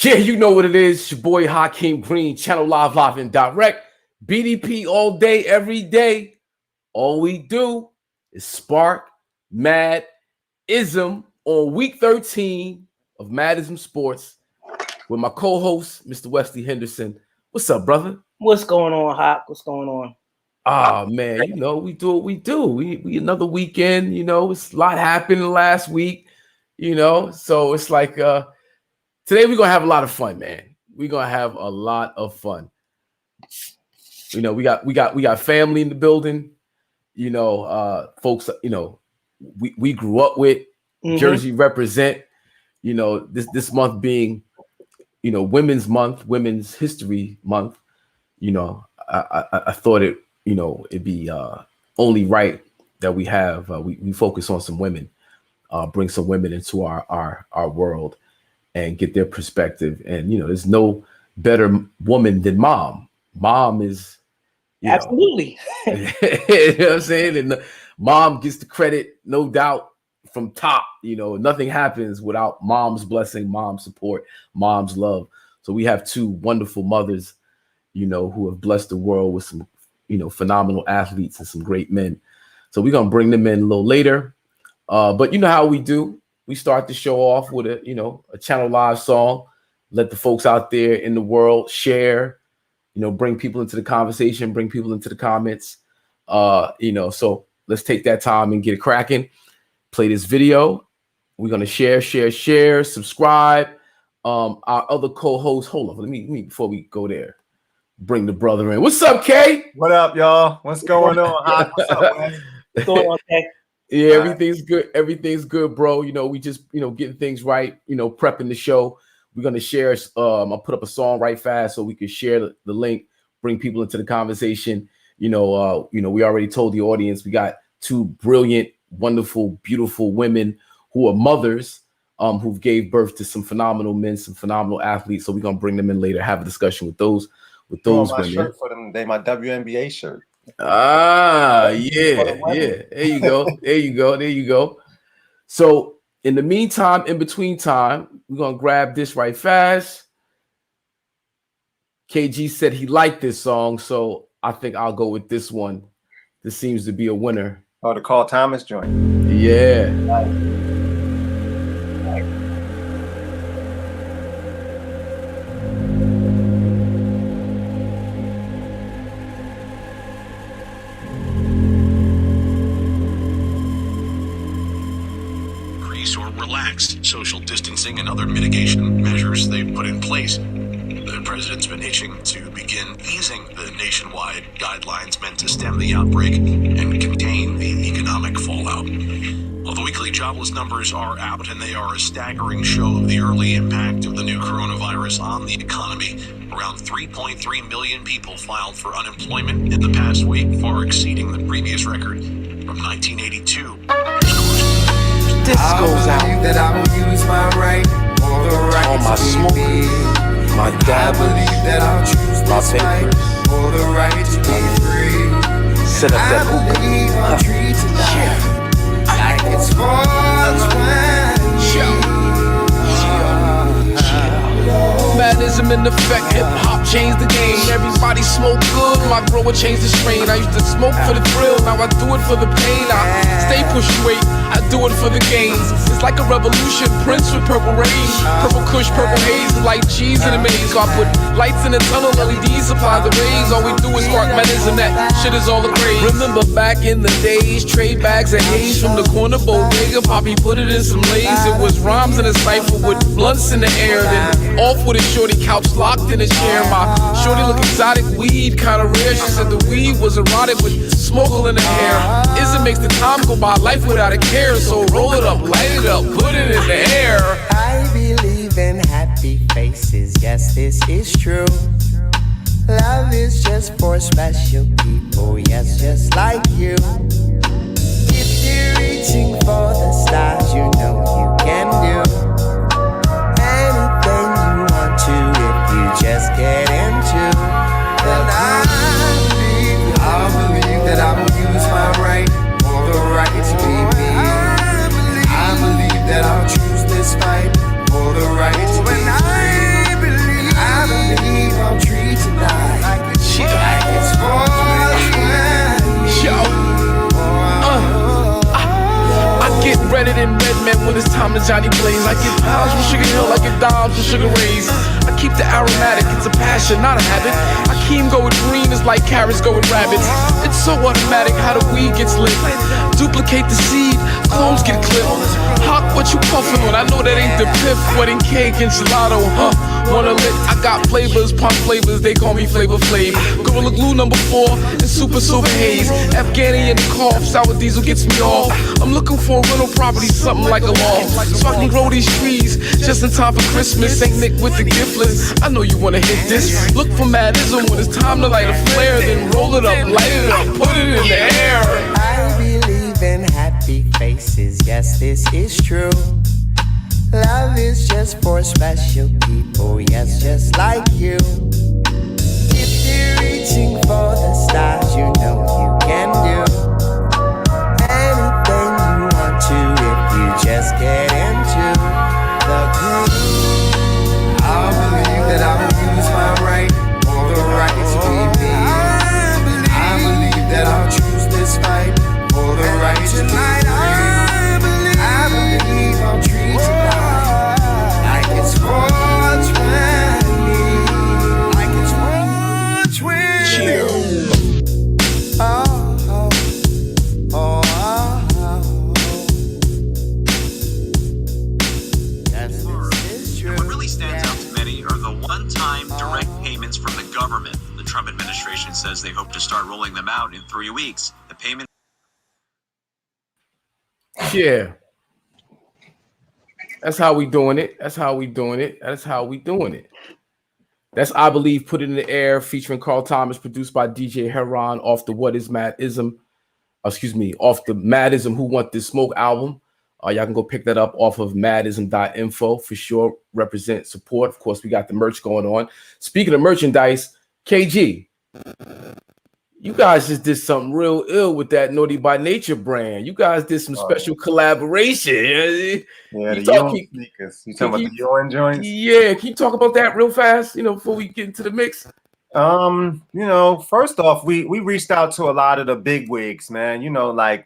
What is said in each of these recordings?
Yeah, you know what it is. It's your boy Hakeem Green, Channel Live and Direct. BDP all day, every day. All we do is spark Mad Ism on week 13 of Mad Ism Sports with my co-host, Mr. Wesley Henderson. What's up, brother? What's going on, Hop? What's going on? Ah, man, you know, we do what we do. We another weekend, you know, it's a lot happened last week, you know, so it's like today we're gonna have a lot of fun, man. We're gonna have a lot of fun. You know, we got family in the building, you know, folks, you know, we grew up with Jersey represent, you know, this month being, you know, Women's Month, Women's History Month, you know, I thought it, you know, it'd be only right that we have we focus on some women, bring some women into our world and get their perspective. And, you know, there's no better woman than mom. Mom is, absolutely. You know what I'm saying? And mom gets the credit, no doubt, from top. You know, nothing happens without mom's blessing, mom's support, mom's love. So we have two wonderful mothers, you know, who have blessed the world with some, you know, phenomenal athletes and some great men. So we're gonna bring them in a little later. But you know how we do. We start the show off with a Channel Live song. Let the folks out there in the world share, you know, bring people into the conversation, bring people into the comments. You know, so let's take that time and get it cracking. Play this video. We're gonna share, subscribe. Our other co-host, hold on, let me before we go there. Bring the brother in. What's up, Kay? What up, y'all? What's going on? What's up, man? What's going on, Kay? Yeah, everything's good. Everything's good, bro. You know, we just, you know, getting things right, you know, prepping the show. We're going to share, I'll put up a song right fast so we can share the link, bring people into the conversation. You know, we already told the audience we got two brilliant, wonderful, beautiful women who are mothers, who gave birth to some phenomenal men, some phenomenal athletes. So we're going to bring them in later, have a discussion with those my women. shirt for them. They my WNBA shirt. Yeah. There you go. So in the meantime, in between time, we're gonna grab this right fast. KG said he liked this song, so I think I'll go with this one. This seems to be a winner. Oh, the Carl Thomas joint. Yeah. Relaxed social distancing and other mitigation measures they've put in place. The president's been itching to begin easing the nationwide guidelines meant to stem the outbreak and contain the economic fallout. Well, the weekly jobless numbers are out, and they are a staggering show of the early impact of the new coronavirus on the economy. Around 3.3 million people filed for unemployment in the past week, far exceeding the previous record from 1982. This goes out that I will use my right or the right all my to smoke, be. my I dabbles, believe that I'll choose my this fight papers. for the right to be free. Set up that I believe I'll treat tonight like it's 420. Madism in effect, hip-hop changed the game. Everybody smoke good, my grower changed the strain. I used to smoke for the thrill, now I do it for the pain. I stay pushing weight, I do it for the gains. It's like a revolution, Prince with purple rain. Purple kush, purple haze, like cheese in a maze. So I put lights in the tunnel, LEDs supply the rays. All we do is spark Madism, that shit is all the craze. Remember back in the days, trade bags of haze from the corner bodega. Poppy put it in some lays. It was rhymes in a cipher with blunts in the air. Then off with a shorty couch locked in a chair. My shorty look exotic, weed kinda rare. She said the weed was erotic with smoke in the hair. Isn't makes the time go by, life without a care. So roll it up, light it up, put it in the air. I believe in happy faces, yes, this is true. Love is just for special people, yes, just like you. If you're reaching for the stars, you know you can do anything you want to if you just get into. Then I believe that I will use my right or the right to be me. I believe that I'll choose this fight for the right to be free. credit in Redman when it's time to Johnny Blaze. I get pounds from Sugar Hill, I get dimes from Sugar Rays. I keep the aromatic, it's a passion, not a habit. Akeem go with green, it's like carrots go with rabbits. It's so automatic how the weed gets lit. Duplicate the seed, clones get clipped. Hawk, what you puffin' on? I know that ain't the piff. Wedding cake and gelato, huh? Wanna lit? I got flavors, pump flavors, they call me Flavor Flav. Gorilla Glue number 4 and Super Silver Haze. Afghani in the cough, sour diesel gets me off. I'm looking for a rental property, something like a loft, so I can grow these trees just in time for Christmas. Saint Nick with the gift list. I know you wanna hit this. Look for Madism when it's time to light a flare, then roll it up, light it up, put it in the air. I believe in happy faces, yes, this is true. Love is just for special people, yes, just like you. If you're reaching for the stars, you know you can do anything you want to if you just get into the groove. I believe that I will use my right for the rights we need. I believe that I'll choose this fight for the rights we need. I believe I'll treat you like it's 420, like it's 420. Cheer. Yes, this is true. What really stands out to many are the one-time direct payments from the government. The Trump administration says they hope to start rolling them out in 3 weeks. The payment. Yeah. That's how we doing it. That's how we doing it. That's how we doing it. That's I Believe Put It in the Air featuring Carl Thomas, produced by DJ Heron off the What Is Madism, off the Madism Who Want This Smoke album. Y'all can go pick that up off of madism.info for sure. Represent, support. Of course, we got the merch going on. Speaking of merchandise, KG, you guys just did something real ill with that Naughty by Nature brand. You guys did some special collaboration. Yeah, the Ewan sneakers. You talking about the Ewan joints? Yeah, can you talk about that real fast, before we get into the mix? First off, we reached out to a lot of the big wigs, man. Like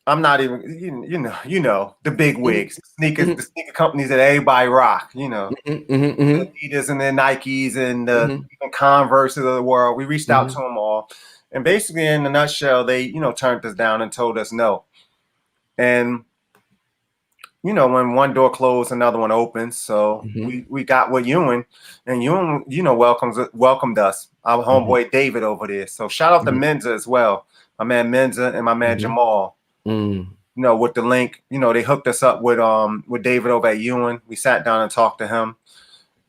I'm not even, the big wigs, the sneaker companies that everybody rock, the Adidas and their Nikes and the even Converse of the world. We reached out to them all. And basically, in a nutshell, they, turned us down and told us no. And, when one door closed, another one opens. So we got with Ewan, and Ewan, welcomed us. Our homeboy David over there. So shout out to Menza as well. My man Menza and my man Jamal. With the link, they hooked us up with David over at Ewan. We sat down and talked to him,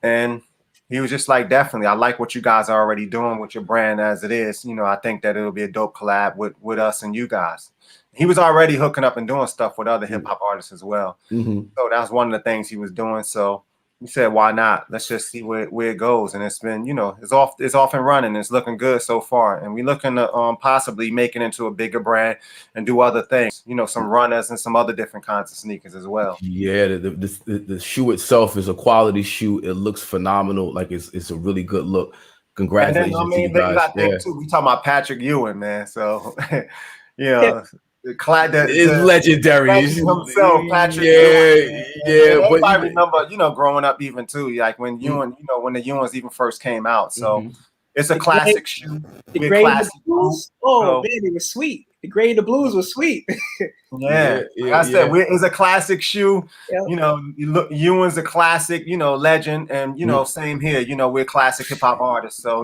and he was just like, definitely, I like what you guys are already doing with your brand as it is. I think that it'll be a dope collab with us and you guys. He was already hooking up and doing stuff with other hip hop artists as well. So that was one of the things he was doing. So we said, why not? Let's just see where it goes. And it's been, it's off and running. It's looking good so far. And we're looking to possibly make it into a bigger brand and do other things, some runners and some other different kinds of sneakers as well. Yeah, the shoe itself is a quality shoe. It looks phenomenal. Like it's a really good look. Congratulations to you guys. We talking about Patrick Ewing, man. So, it's legendary himself, Patrick. But I remember, growing up even too, like when Ewan, when the Ewans even first came out. So it's a classic shoe. The gray and the blues. Man, it was sweet. The gray and the blues was sweet. It's a classic shoe. Ewan's a classic, legend, and same here. We're classic hip hop artists. So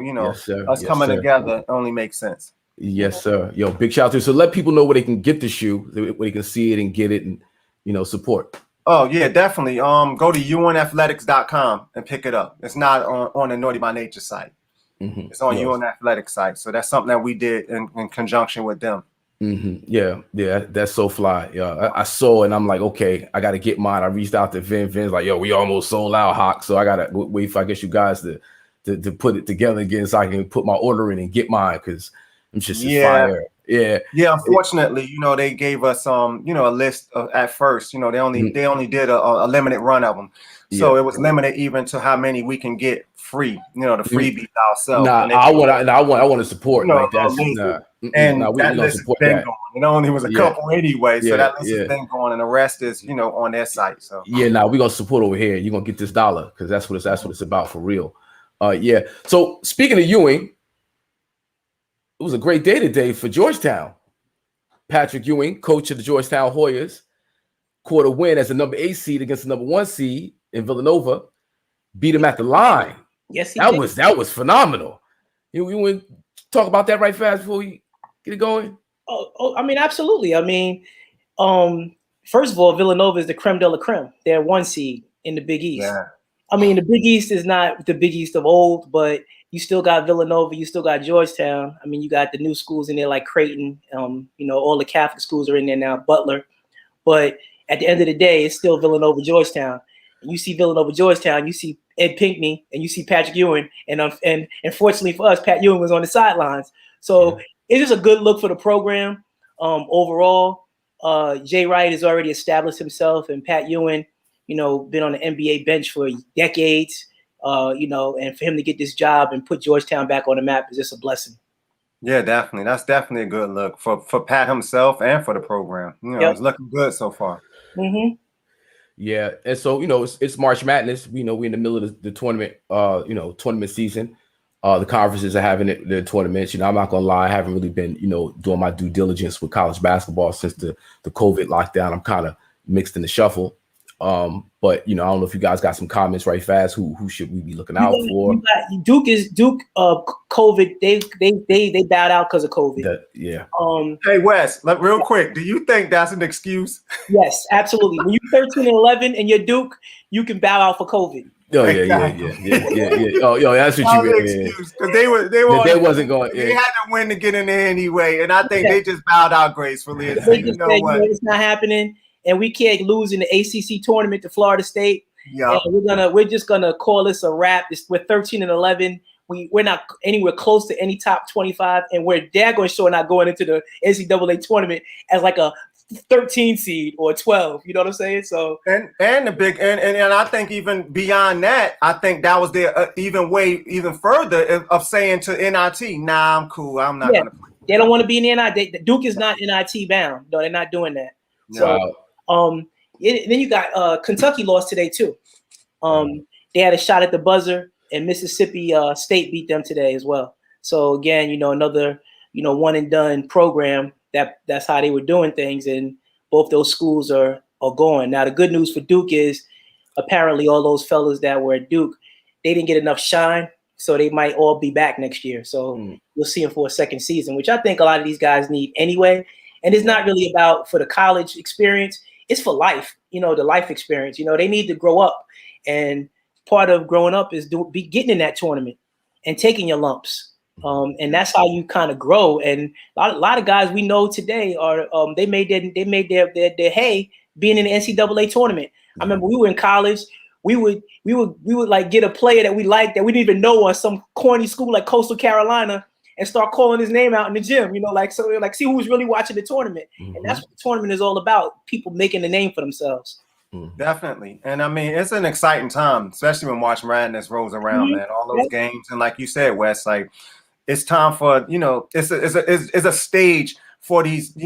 us coming together only makes sense. Yes, sir. Yo, big shout out to you. So let people know where they can get the shoe, where they can see it and get it and, support. Oh, yeah, definitely. Go to unathletics.com and pick it up. It's not on the Naughty by Nature site. It's on Ewan Athletics site. So that's something that we did in conjunction with them. Yeah, that's so fly. Yeah, I saw it and I'm like, okay, I got to get mine. I reached out to Vin's like, yo, we almost sold out, Hawk. So I got to wait for, I guess, you guys to put it together again so I can put my order in and get mine because I'm just fire. Yeah. Unfortunately, they gave us a list at first. They only did a limited run of them, so it was limited even to how many we can get free. The freebies ourselves. I want to support. Like that's And no, that we list has support been that. going. It only was a couple anyway, so that list has been going, and the rest is, on their site. So we're gonna support over here. You're gonna get this dollar because that's what it's about for real. So speaking of Ewing, it was a great day today for Georgetown. Patrick Ewing, coach of the Georgetown Hoyas, caught a win as the number 8 seed against the number 1 seed in Villanova. Beat him at the line. Yes, that was phenomenal. You want to talk about that right fast before we get it going? Oh, I mean, absolutely. I mean, first of all, Villanova is the creme de la creme. They're 1 seed in the Big East. Yeah. I mean, the Big East is not the Big East of old, but you still got Villanova, you still got Georgetown. I mean, you got the new schools in there like Creighton. All the Catholic schools are in there now, Butler. But at the end of the day, it's still Villanova, Georgetown. And you see Villanova, Georgetown, you see Ed Pinckney, and you see Patrick Ewing. And fortunately for us, Pat Ewing was on the sidelines. So it's just a good look for the program. Overall, Jay Wright has already established himself, and Pat Ewing, been on the NBA bench for decades, and for him to get this job and put Georgetown back on the map is just a blessing. Yeah, definitely. That's definitely a good look for Pat himself and for the program. It's looking good so far. Mm-hmm. Yeah, and so it's March Madness. We're in the middle of the tournament, tournament season. The conferences are having their tournaments. I'm not gonna lie, I haven't really been, doing my due diligence with college basketball since the COVID lockdown. I'm kind of mixed in the shuffle. But I don't know if you guys got some comments right fast. Who should we be looking out for? Duke. COVID. They bowed out because of COVID. Hey Wes, real quick, do you think that's an excuse? Yes, absolutely. When you're 13 and 11 and you're Duke, you can bow out for COVID. Oh yeah. Oh, that's what you mean. Because they wasn't going. They had to win to get in there anyway, and I think they just bowed out gracefully. And they just said, it's not happening. And we can't lose in the ACC tournament to Florida State. Yeah, we're just gonna call this a wrap. We're 13 and 11. We're not anywhere close to any top 25, and we're daggone sure not going into the NCAA tournament as like a 13 seed or 12. You know what I'm saying? So and I think even beyond that, I think that was their even further of saying to NIT, nah, I'm cool. I'm not gonna play. They don't want to be in the NIT. Duke is not NIT bound. No, they're not doing that. So. Then you got Kentucky lost today too. They had a shot at the buzzer, and Mississippi State beat them today as well. So again, another one and done program. That's how they were doing things, and both those schools are going. Now the good news for Duke is apparently all those fellas that were at Duke, they didn't get enough shine, so they might all be back next year. So we'll see them for a second season, which I think a lot of these guys need anyway. And it's not really about for the college experience. It's for life, the life experience. They need to grow up, and part of growing up is getting in that tournament and taking your lumps, and that's how you kind of grow. And a lot of guys we know today are they made their hay being in the NCAA tournament. I remember we were in college. We would like get a player that we liked that we didn't even know on some corny school like Coastal Carolina, and start calling his name out in the gym, see who's really watching the tournament. And that's what the tournament is all about, people making the name for themselves. Definitely. And I mean, it's an exciting time, especially when March Madness rolls around, man. All those games. And like you said, Wes, like it's time for, it's a stage for these,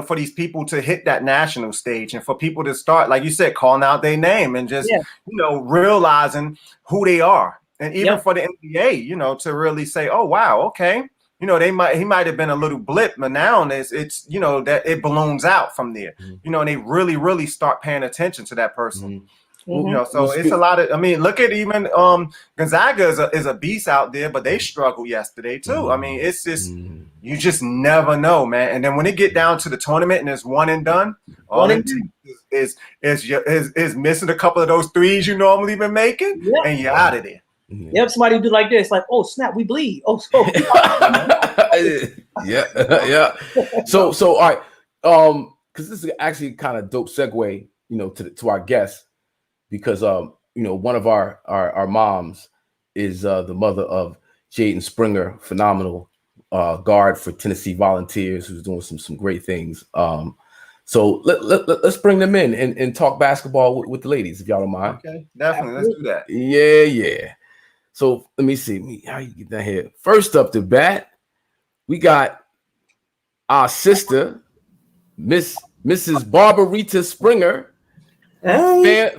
for these people to hit that national stage, and for people to start, like you said, calling out their name and just, realizing who they are. And even for the NBA, to really say, oh, wow, okay. He might have been a little blip, but now it's that it balloons out from there. And they really, really start paying attention to that person. So it's a lot of, look at even Gonzaga is a beast out there, but they struggled yesterday too. It's just, you just never know, man. And then when it get down to the tournament and it's one and done, all it takes is missing a couple of those threes you normally been making, and you're out of there. Yep, somebody do like this, like, oh snap, we bleed. Oh, yeah. So all right, because this is actually kind of dope segue, to our guest, because one of our moms is the mother of Jayden Springer, phenomenal guard for Tennessee Volunteers, who's doing some great things. So let's bring them in and talk basketball with the ladies, if y'all don't mind. Okay, definitely, let's do that. Yeah. So let me see how you get down here. First up to bat, we got our sister, Mrs. Barbarita Springer,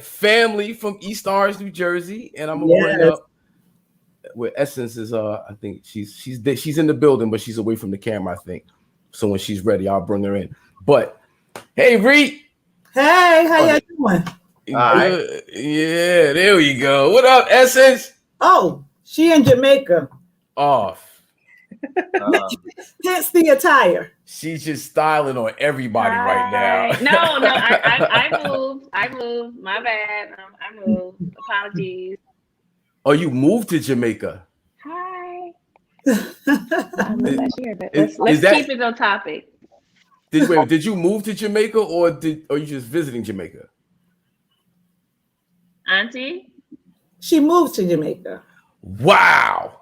family from East Orange, New Jersey, and I'm gonna bring up where Essence is. I think she's in the building, but she's away from the camera, I think. So when she's ready, I'll bring her in. But hey, Reed. Hey, how y'all doing? Yeah, there we go. What up, Essence? Oh, she in Jamaica. Off. Hence the attire. She's just styling on everybody right now. No, I moved. My bad. I moved. Apologies. Oh, you moved to Jamaica? Hi. Let's keep it on topic. Did you move to Jamaica or you just visiting Jamaica? Auntie? She moved to Jamaica. Wow.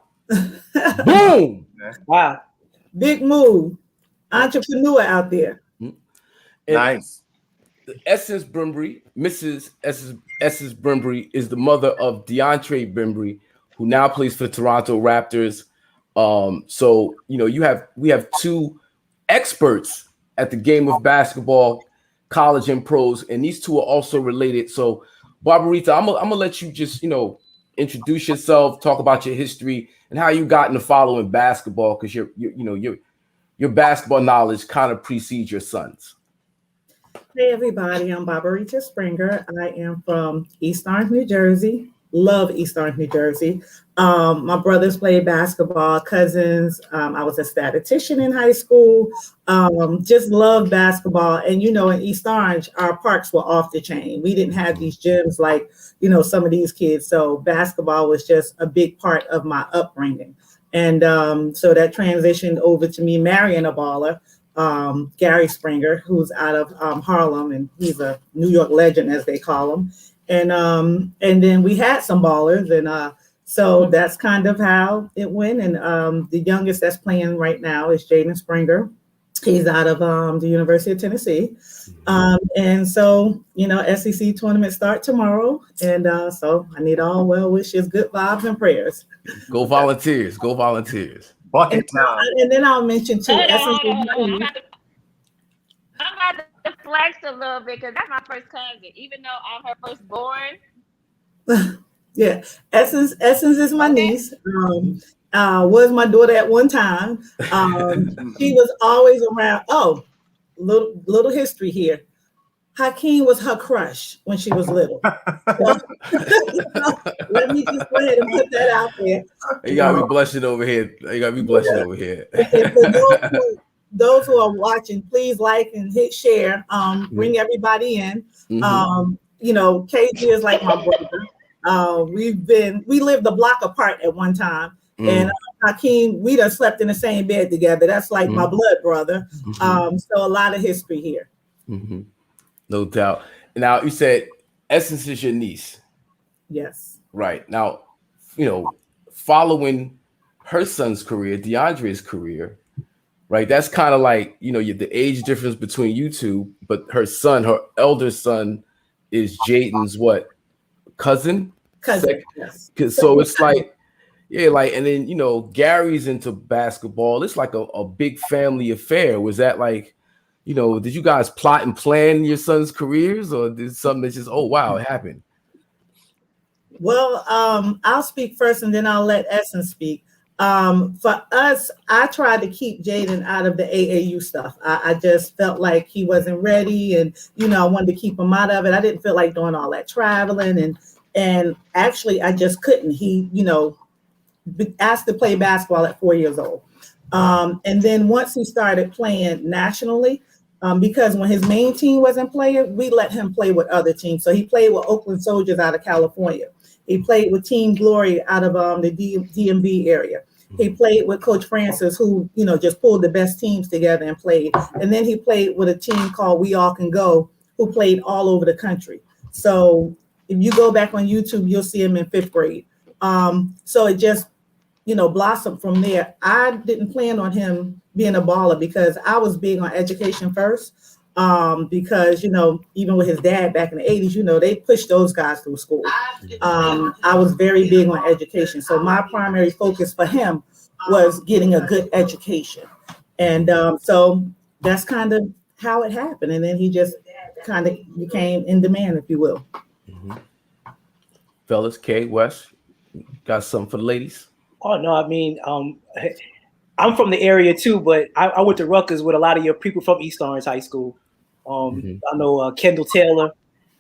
Boom. Wow. Big move. Entrepreneur out there. Nice. Essence Bembry, Mrs. Essence Bembry is the mother of DeAndre Bembry, who now plays for the Toronto Raptors. So we have two experts at the game of basketball, college and pros, and these two are also related. So, Barbarita, I'm gonna let you just introduce yourself, talk about your history, and how you got into following basketball, because your basketball knowledge kind of precedes your son's. Hey everybody, I'm Barbarita Springer. I am from East Orange, New Jersey. Love East Orange, New Jersey. My brothers played basketball, cousins. I was a statistician in high school. Just love basketball. And in East Orange, our parks were off the chain. We didn't have these gyms like some of these kids. So basketball was just a big part of my upbringing. And so that transitioned over to me marrying a baller. Gary Springer, who's out of Harlem, and he's a New York legend, as they call him. And then we had some ballers, and so that's kind of how it went. And the youngest that's playing right now is Jayden Springer. He's out of the University of Tennessee. And so, SEC tournament start tomorrow. And so I need all well wishes, good vibes, and prayers. Go Volunteers. Go Volunteers. Bucket time. And then I'll mention too. I'm about to flex a little bit because that's my first cousin, even though I'm her firstborn. Yeah, Essence is my niece. Was my daughter at one time. She was always around. Oh, little history here. Hakeem was her crush when she was little. So, let me just go ahead and put that out there. You gotta be blushing over here. Those who are watching, please like and hit share. Bring everybody in. KG is like my brother. We lived a block apart at one time, and Hakeem, we done slept in the same bed together. That's like my blood brother. So a lot of history here. No doubt. Now you said Essence is your niece. Yes. Right. Now, following her son's career, DeAndre's career, right? That's kind of like, the age difference between you two, but her elder son is Jaden's cousin? Yes. So it's like, and then, Gary's into basketball. It's like a big family affair. Was that like, did you guys plot and plan your son's careers, or did something that's just, oh, wow, it happened? Well, I'll speak first and then I'll let Essence speak. For us, I tried to keep Jaden out of the AAU stuff. I just felt like he wasn't ready, and, I wanted to keep him out of it. I didn't feel like doing all that traveling, and actually I just couldn't. He, asked to play basketball at 4 years old. And then once he started playing nationally, because when his main team wasn't playing, we let him play with other teams. So he played with Oakland Soldiers out of California. He played with Team Glory out of the DMV area. He played with Coach Francis, who, just pulled the best teams together and played. And then he played with a team called We All Can Go, who played all over the country. So if you go back on YouTube, you'll see him in 5th grade. So it just, blossomed from there. I didn't plan on him being a baller because I was big on education first. Because, even with his dad back in the 80s, they pushed those guys through school. I was very big on education. So my primary focus for him was getting a good education. And so that's kind of how it happened. And then he just kind of became in demand, if you will. Mm-hmm. Fellas, K, Wes, got something for the ladies? Oh no, I mean, I'm from the area too, but I went to Rutgers with a lot of your people from East Orange High School. I know Kendall Taylor,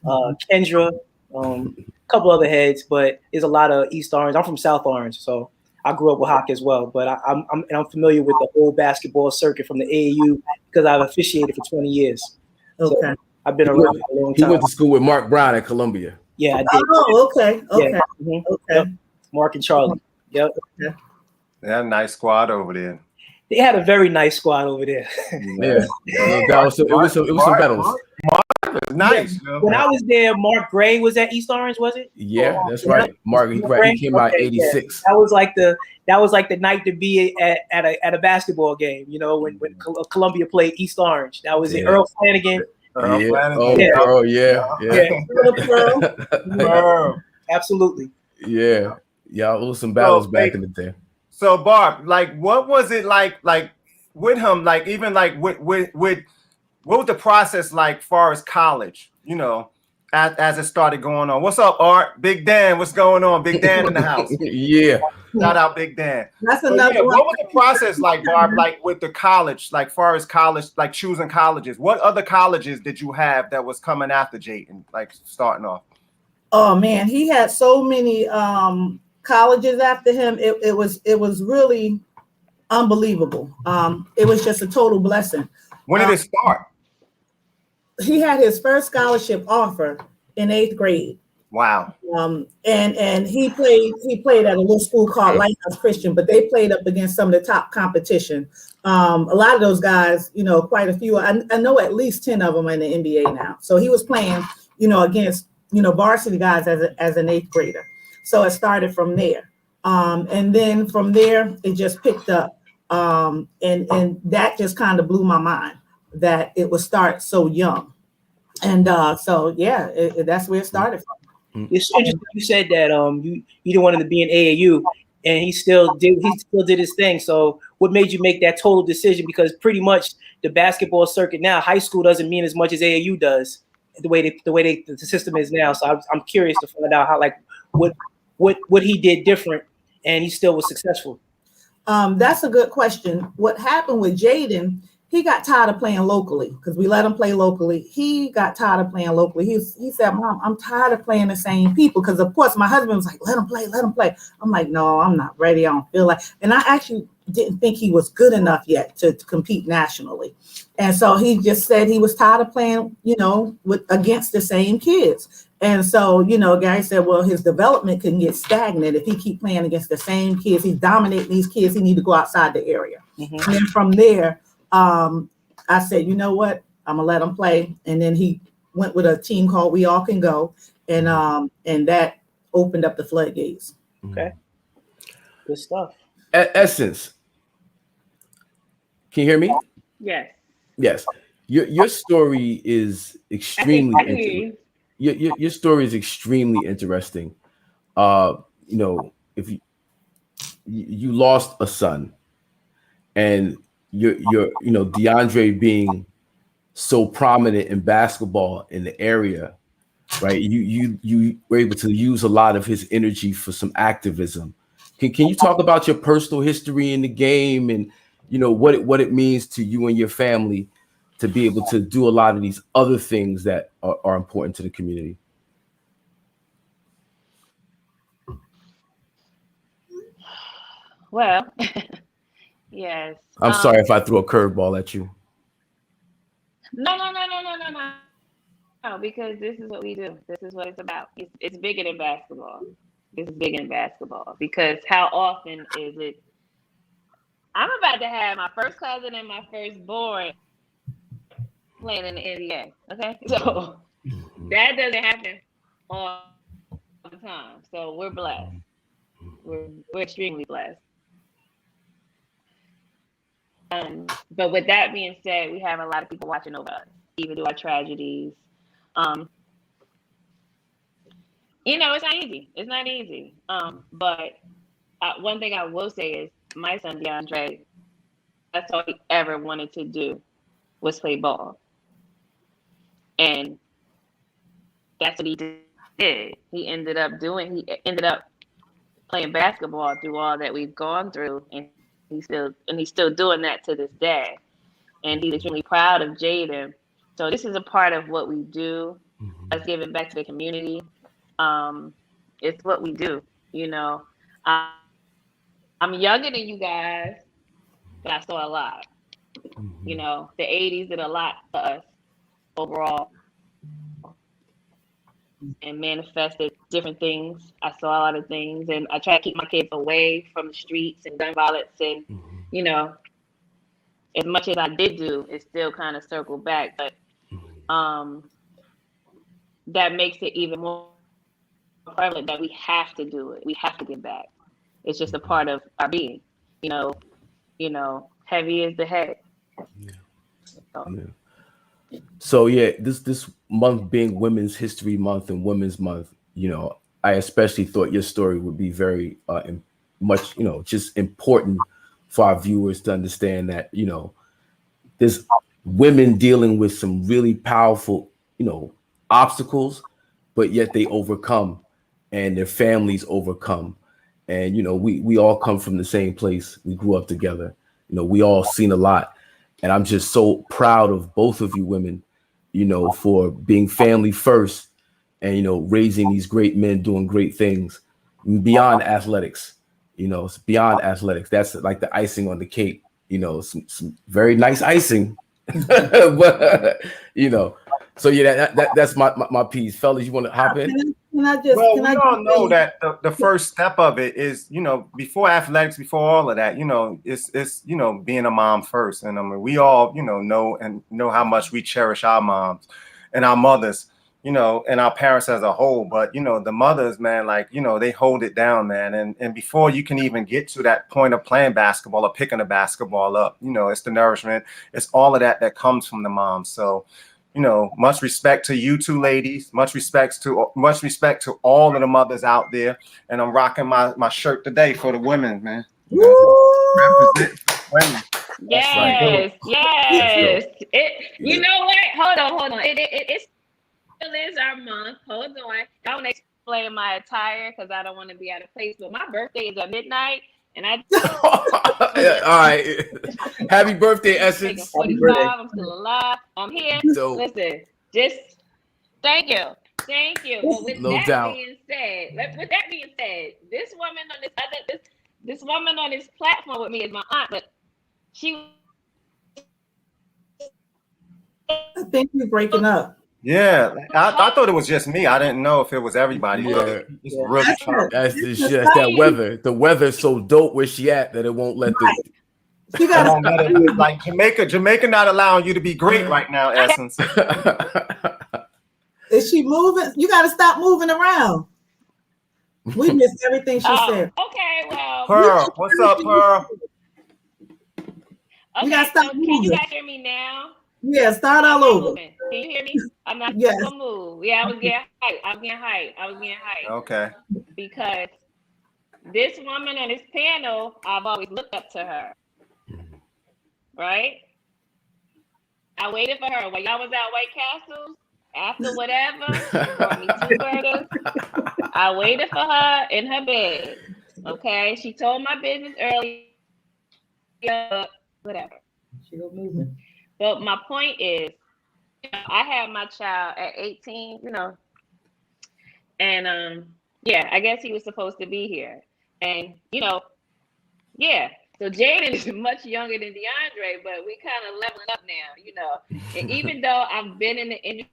Kendra, a couple other heads, but there's a lot of East Orange. I'm from South Orange, so I grew up with hockey as well. But I'm familiar with the whole basketball circuit from the AAU because I've officiated for 20 years. Okay. So I've been around for a long time. He went to school with Mark Brown at Columbia. Yeah, I did. Oh, okay. Okay. Yeah. Mm-hmm. Okay. Yep. Mark and Charlie. Yep. They had a nice squad over there. They had a very nice squad over there. Yeah. It was some battles. Mark was nice. Yeah. When I was there, Mark Gray was at East Orange, was it? Yeah, that's right. Mark, he came out 86. Yeah. That was like the night to be at a basketball game. You know, when Columbia played East Orange. That was it. Earl Flanagan. Earl, Earl. Absolutely. Yeah, it was some battles back in the day. So Barb, like, what was it like with him? Like, even like with what was the process like far as college? You know, as it started going on. What's up, Art? Big Dan, what's going on? Big Dan in the house. Yeah. Shout out Big Dan. That's another one. What was the process like, Barb, like with the college, like far as college, like choosing colleges? What other colleges did you have that was coming after Jayden, like starting off? Oh man, he had so many colleges after him. It was really unbelievable. It was just a total blessing. When did it start? He had his first scholarship offer in 8th grade. Wow. And he played at a little school called Lighthouse Christian, but they played up against some of the top competition. A lot of those guys, you know, quite a few. I know at least 10 of them in the NBA now. So he was playing, you know, against, you know, varsity guys as an 8th grader. So it started from there. And then from there, it just picked up. And that just kind of blew my mind that it would start so young. And so, yeah, that's where it started from. It's interesting you said that you didn't want him to be in AAU, and he still did his thing. So what made you make that total decision? Because pretty much the basketball circuit now, high school doesn't mean as much as AAU does, the way the system is now. So I'm curious to find out how, like, what he did different, and he still was successful. That's a good question. What happened with Jaden? He got tired of playing locally because we let him play locally. He got tired of playing locally. He said, "Mom, I'm tired of playing the same people." Because of course my husband was like, "Let him play, let him play." I'm like, "No, I'm not ready. I don't feel like." And I actually didn't think he was good enough yet to compete nationally. And so he just said he was tired of playing, you know, against the same kids. And so, you know, Gary said, well, his development can get stagnant if he keep playing against the same kids. He's dominating these kids. He need to go outside the area. Mm-hmm. And then from there, I said, you know what? I'm gonna let him play. And then he went with a team called We All Can Go, and that opened up the floodgates. Okay, good stuff. Essence, can you hear me? Yes. Yes. Your story is extremely your story is extremely interesting. You know, if you lost a son, and you're you know, DeAndre being so prominent in basketball in the area, right? You were able to use a lot of his energy for some activism. Can you talk about your personal history in the game, and you know what it means to you and your family to be able to do a lot of these other things that are important to the community? Well, yes. I'm sorry if I threw a curveball at you. No, because this is what we do. This is what it's about. It's bigger than basketball. It's bigger than basketball, because how often is it? I'm about to have my first cousin and my firstborn playing in the NBA. Okay, so that doesn't happen all the time. So we're blessed. We're extremely blessed. But with that being said, we have a lot of people watching over us, even through our tragedies. You know, it's not easy. It's not easy. But one thing I will say is my son, DeAndre, that's all he ever wanted to do was play ball. And that's what he did. He ended up playing basketball through all that we've gone through, and he's still doing that to this day. And he's extremely proud of Jaden. So this is a part of what we do. Let's give it back to the community. It's what we do, you know. I'm younger than you guys, but I saw a lot. You know, the 80s did a lot for us overall and manifested different things. I saw a lot of things, and I try to keep my kids away from the streets and gun violence. And, you know, as much as I did do, it still kind of circled back. But that makes it even more prevalent that we have to do it. We have to give back. It's just a part of our being. You know, heavy is the head. So yeah, this month being Women's History Month and Women's Month, you know, I especially thought your story would be very much, you know, just important for our viewers to understand that, you know, there's women dealing with some really powerful, you know, obstacles, but yet they overcome and their families overcome. And, you know, we all come from the same place. We grew up together. You know, we all seen a lot. And I'm just so proud of both of you women, you know, for being family first and, you know, raising these great men doing great things beyond athletics. You know, it's beyond athletics. That's like the icing on the cake, you know, some very nice icing. But, you know, so yeah, that's my piece. Fellas, you want to hop in? We all know that the first step of it is, you know, before athletics, before all of that, you know, it's you know, being a mom first. And I mean, we all, you know how much we cherish our moms and our mothers, you know, and our parents as a whole. But, you know, the mothers, man, like, you know, they hold it down, man. And before you can even get to that point of playing basketball or picking a basketball up, you know, it's the nourishment. It's all of that comes from the mom. So, you know, much respect to you two ladies. Much respect to all of the mothers out there. And I'm rocking my shirt today for the women, man. You know, represent women. Yes, right. yes. You know what? Hold on. It still is our month. Hold on. I want to explain my attire because I don't want to be out of place. But my birthday is at midnight, and all right. Happy birthday, Essence. 45. I'm still alive. I'm here. So, listen, just thank you. But with that being said, this woman on this woman on this platform with me is my aunt, but she. I think you're breaking up. Yeah, I thought it was just me. I didn't know if it was everybody. Yeah, it's really that's that weather. The weather's so dope where she at that it won't let you got like Jamaica not allowing you to be great right now, Essence. Is she moving? You got to stop moving around. We missed everything she said. Okay, well, Pearl, what's up, Pearl? Okay, you got to stop moving. Can you guys hear me now? Yeah, start all over. Moving. Can you hear me? I'm not gonna move. Yeah, I was getting hyped. Okay. Because this woman on this panel, I've always looked up to her. Right? I waited for her. While y'all was at White Castles, after whatever, she brought me 2 burgers. I waited for her in her bed. Okay? She told my business early. Whatever. She go moving. But my point is, you know, I had my child at 18, you know, and yeah, I guess he was supposed to be here. And, you know, yeah, so Jaden is much younger than DeAndre, but we kind of leveling up now, you know. And even though I've been in the industry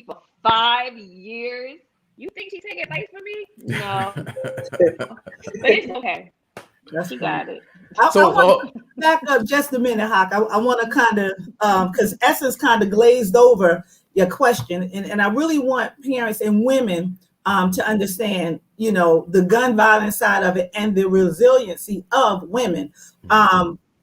for 5 years, you think she's taking advice from me? No. But it's okay. She got it. I want to back up just a minute, Hawk. I want to kind of, because Essence kind of glazed over your question, and I really want parents and women to understand, you know, the gun violence side of it and the resiliency of women.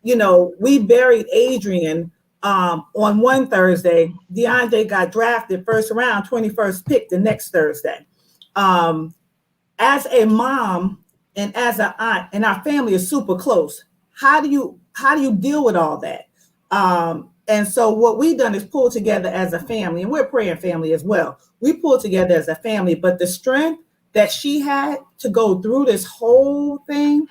You know, we buried Adrian on one Thursday. DeAndre got drafted first round, 21st pick the next Thursday. As a mom and as an aunt, and our family is super close, how do you deal with all that? And so what we've done is pull together as a family, and we're a praying family as well. We pull together as a family, but the strength that she had to go through this whole thing,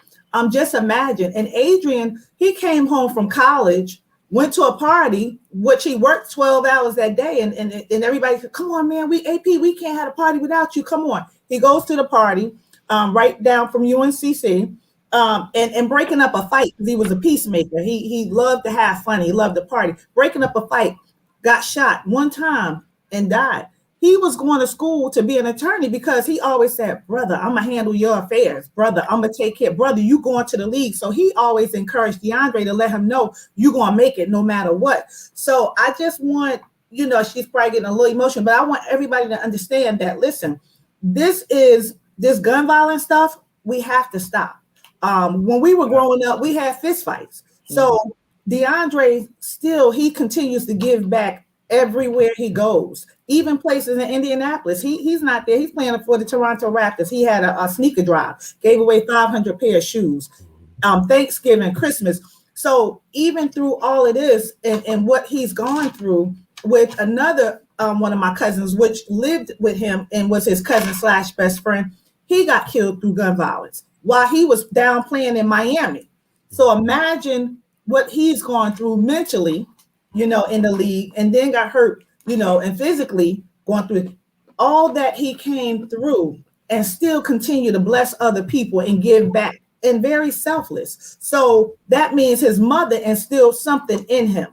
just imagine. And Adrian, he came home from college, went to a party, which he worked 12 hours that day, and everybody said, come on, man, AP, we can't have a party without you. Come on. He goes to the party, right down from UNCC. And breaking up a fight because he was a peacemaker. He loved to have fun. He loved to party. Breaking up a fight, got shot one time and died. He was going to school to be an attorney because he always said, brother, I'm going to handle your affairs. Brother, I'm going to take care. Brother, you going to the league. So he always encouraged DeAndre to let him know you're going to make it no matter what. So I just want, she's probably getting a little emotional, but I want everybody to understand that, listen, this gun violence stuff, we have to stop. When we were growing up, we had fist fights. So DeAndre he continues to give back everywhere he goes, even places in Indianapolis. He's not there. He's playing for the Toronto Raptors. He had a sneaker drive, gave away 500 pair of shoes, Thanksgiving, Christmas. So even through all of this and what he's gone through with another one of my cousins, which lived with him and was his cousin / best friend, he got killed through gun violence while he was down playing in Miami. So imagine what he's gone through mentally, in the league, and then got hurt, and physically going through all that he came through and still continue to bless other people and give back and very selfless. So that means his mother instilled something in him.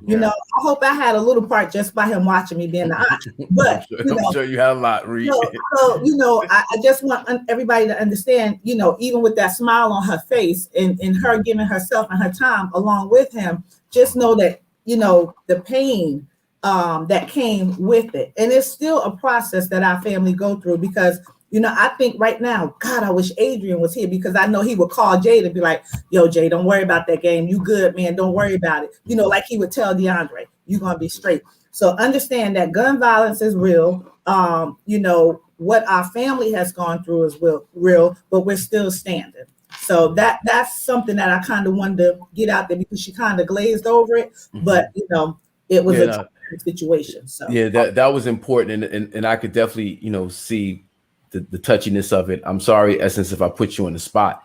I hope I had a little part just by him watching me being the aunt. But I'm sure you have a lot, Reed. I just want everybody to understand, even with that smile on her face and her giving herself and her time along with him, just know that, the pain that came with it. And it's still a process that our family go through because, I think right now, God, I wish Adrian was here because I know he would call Jaden and be like, yo, Jay, don't worry about that game. You good, man. Don't worry about it. Like he would tell DeAndre, you're going to be straight. So understand that gun violence is real. What our family has gone through is real, but we're still standing. So that's something that I kind of wanted to get out there because she kind of glazed over it, but it was a situation. So that was important, and I could definitely see the touchiness of it. I'm sorry, Essence, if I put you on the spot,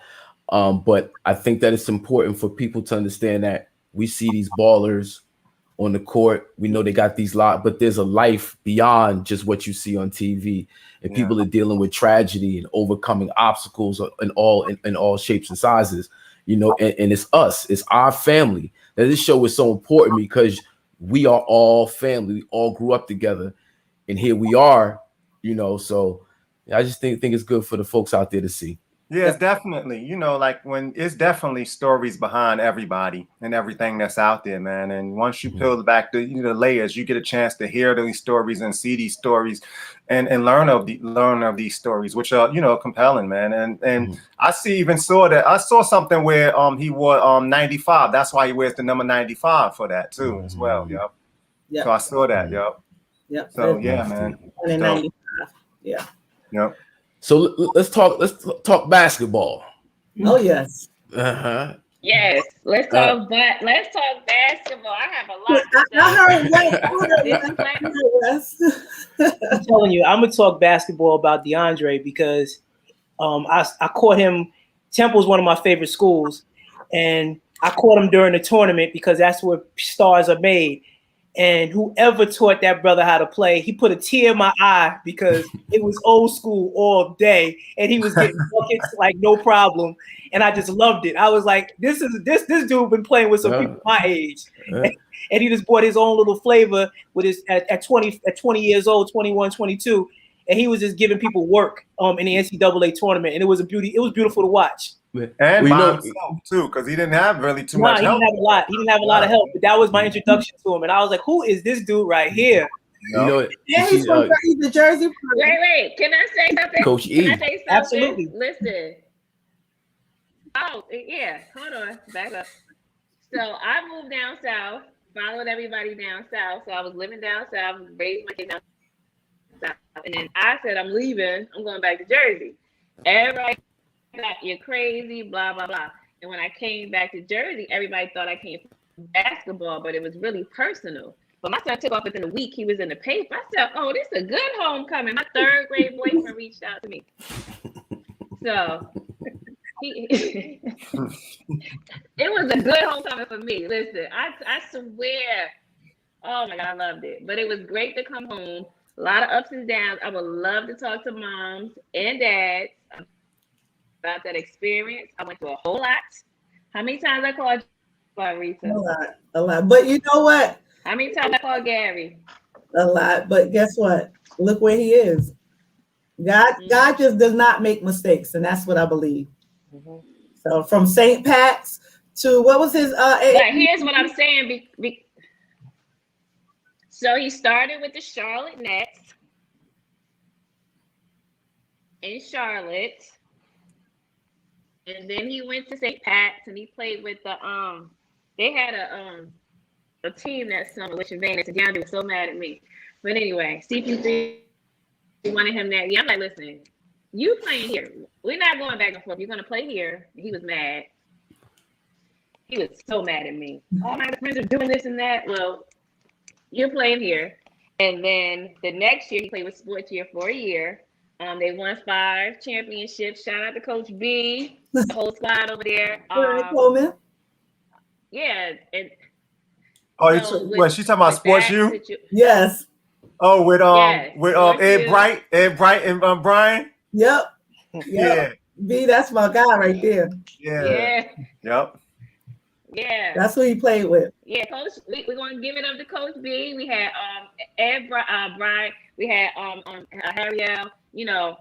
but I think that it's important for people to understand that we see these ballers on the court. We know they got these but there's a life beyond just what you see on TV. And people are dealing with tragedy and overcoming obstacles in all shapes and sizes, and it's us, it's our family. Now, this show is so important because we are all family. We all grew up together, and here we are, so I just think it's good for the folks out there to see. Yeah, it's definitely, like when it's definitely stories behind everybody and everything that's out there, man. And once you peel back the layers, you get a chance to hear these stories and see these stories and learn of these stories, which are, compelling, man. And I saw something where he wore 95. That's why he wears the number 95 for that too, as well. Yeah. So I saw that, Yeah. So yeah, man. 95. Yeah. Yep. So let's talk basketball. Oh yes. Yes, let's talk basketball. I have a lot to say. I heard I'm telling you, I'm gonna talk basketball about DeAndre because I caught him. Temple's one of my favorite schools, and I caught him during the tournament because that's where stars are made. And whoever taught that brother how to play, he put a tear in my eye because it was old school all day, and he was getting buckets like no problem. And I just loved it. I was like, this dude been playing with some people my age, and he just brought his own little flavor with his at 20 years old, 21, 22, and he was just giving people work in the NCAA tournament, and it was beautiful to watch. And by himself too, because he didn't have really too much help. He didn't have a lot of help, but that was my introduction to him, and I was like, "Who is this dude right here?" He's from the Jersey. Wait, can I say something? Coach E. Can I say something? Absolutely. Listen. Oh yeah, hold on, back up. So I moved down south, followed everybody down south. So I was living down south, raised my kids down south, and then I said, "I'm leaving. I'm going back to Jersey." Everybody. You're crazy, blah blah blah. And when I came back to Jersey, everybody thought I came basketball, but it was really personal. But my son took off within a week. He was in the paper. I said, "Oh, this is a good homecoming." My third grade boyfriend reached out to me. So it was a good homecoming for me. Listen, I swear. Oh my God, I loved it. But it was great to come home. A lot of ups and downs. I would love to talk to moms and dads about that experience. I went through a whole lot. How many times I called Barbarita? A lot. But you know what? How many times I called Gary? A lot. But guess what? Look where he is. God just does not make mistakes, and that's what I believe. Mm-hmm. So from St. Pat's to what was his? But here's what I'm saying. So he started with the Charlotte Nets in Charlotte, and then he went to St. Pat's and he played with the They had a team that summer, which advantage. DeAndre was so mad at me, but anyway, CP3 wanted him that. Yeah, I'm like, listen, you playing here. We're not going back and forth. You're gonna play here. He was mad. He was so mad at me. All my friends are doing this and that. Well, you're playing here. And then the next year, he played with Sports Year for a year. They won 5 championships. Shout out to Coach B, the whole squad over there. Yeah. And she's talking about Sports U? Yes. Oh, with Ed Bright and Brian. Yep. Yeah. B, that's my guy right there. Yeah. Yep. Yeah. That's who he played with. Yeah, Coach. We're gonna give it up to Coach B. We had Ed Bright. We had Harriel. You know,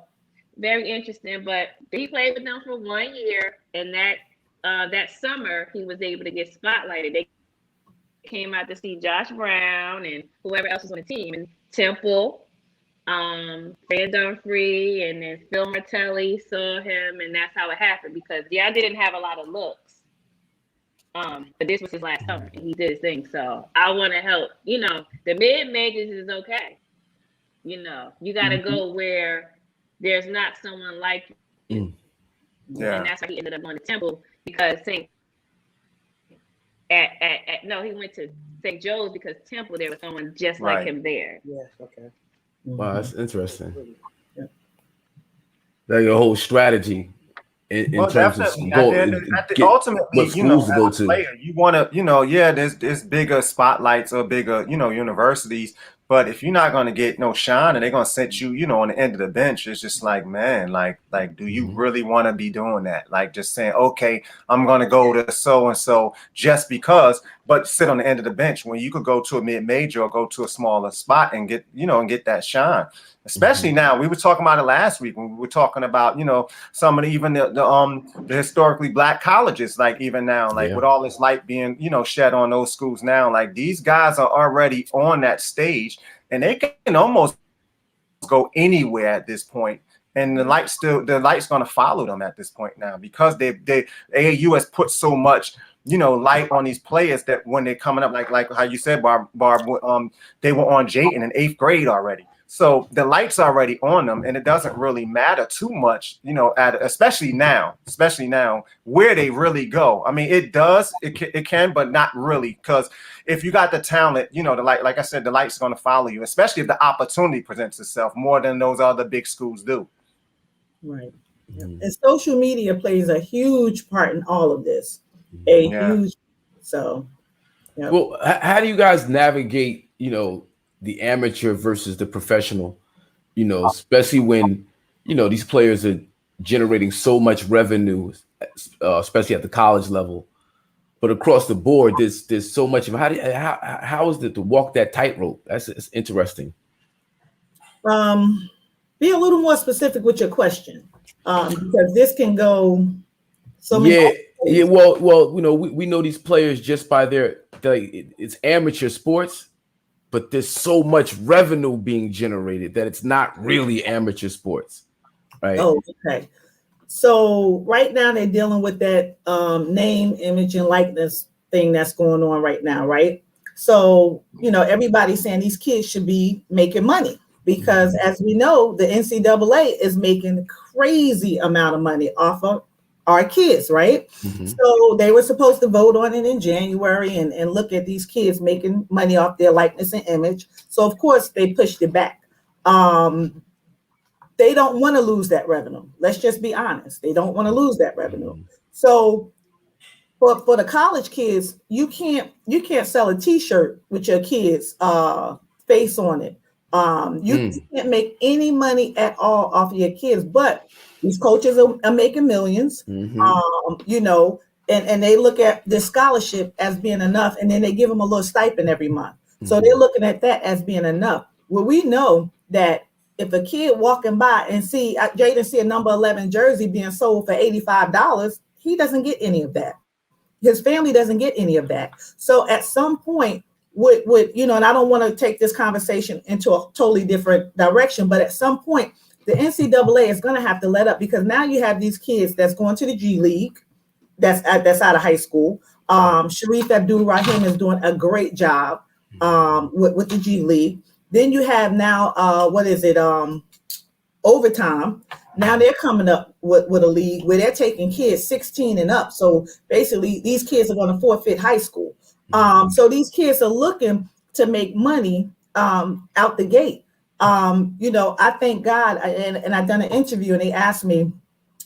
very interesting. But he played with them for 1 year, and that summer he was able to get spotlighted. They came out to see Josh Brown and whoever else was on the team, and Temple, Fran Dunphy, and then Phil Martelli saw him, and that's how it happened. Because I didn't have a lot of looks, but this was his last summer, and he did his thing. So I want to help. You know, the mid majors is okay. You know, you got to go where there's not someone like you. Yeah, and that's why he ended up going to Temple, because he went to St. Joe's because Temple, there was someone just like him there. Yeah, okay. Wow, that's interesting. Yeah. That's your whole strategy in terms of ultimately, you know, as a player, you want to, you know, there's bigger spotlights or bigger, you know, universities. But if you're not going to get no shine and they're going to set you, you know, on the end of the bench, it's just like, man, like, do you really want to be doing that? Like just saying, okay, I'm going to go to so-and-so just because, but sit on the end of the bench when you could go to a mid-major or go to a smaller spot and get, you know, and get that shine. Especially now, we were talking about it last week when we were talking about, you know, some of the historically black colleges, like even now, like with all this light being, you know, shed on those schools now, like these guys are already on that stage and they can almost go anywhere at this point. And the light's going to follow them at this point now, because AAU has put so much, you know, light on these players that when they're coming up, like how you said, Barb, they were on Jaden in 8th grade already. So the light's already on them, and it doesn't really matter too much, you know, especially now, where they really go. I mean, it does, it can, but not really, because if you got the talent, you know, the light, like I said, the light's going to follow you, especially if the opportunity presents itself more than those other big schools do. Right. And social media plays a huge part in all of this. Huge. So, well, how do you guys navigate, you know, the amateur versus the professional, you know, especially when, you know, these players are generating so much revenue, especially at the college level, but across the board, there's so much of how is it to walk that tightrope? It's interesting. Be a little more specific with your question, because this can go so many. Yeah. Well, you know, we know these players just by it's amateur sports. But there's so much revenue being generated that it's not really amateur sports, right? Oh, okay. So right now they're dealing with that name, image, and likeness thing that's going on right now, right? So, you know, everybody's saying these kids should be making money because, as we know, the NCAA is making crazy amount of money off our kids, right? Mm-hmm. So they were supposed to vote on it in January and look at these kids making money off their likeness and image. So of course they pushed it back. They don't want to lose that revenue. Let's just be honest. They don't want to lose that revenue. Mm-hmm. So for the college kids, you can't sell a T-shirt with your kids' face on it. You can't make any money at all off of your kids, but these coaches are making millions. Mm-hmm. You know, and they look at this scholarship as being enough, and then they give them a little stipend every month. So they're looking at that as being enough. Well, we know that if a kid walking by and see Jaden see a number 11 jersey being sold for $85, he doesn't get any of that. His family doesn't get any of that. So at some point, would you know, and I don't want to take this conversation into a totally different direction, but at some point, the NCAA is going to have to let up, because now you have these kids that's going to the G League, that's out of high school. Sharif Abdul-Rahim is doing a great job with the G League. Then you have now, Overtime. Now they're coming up with a league where they're taking kids 16 and up. So basically, these kids are going to forfeit high school. So these kids are looking to make money out the gate. You know, I thank God, and I've done an interview, and they asked me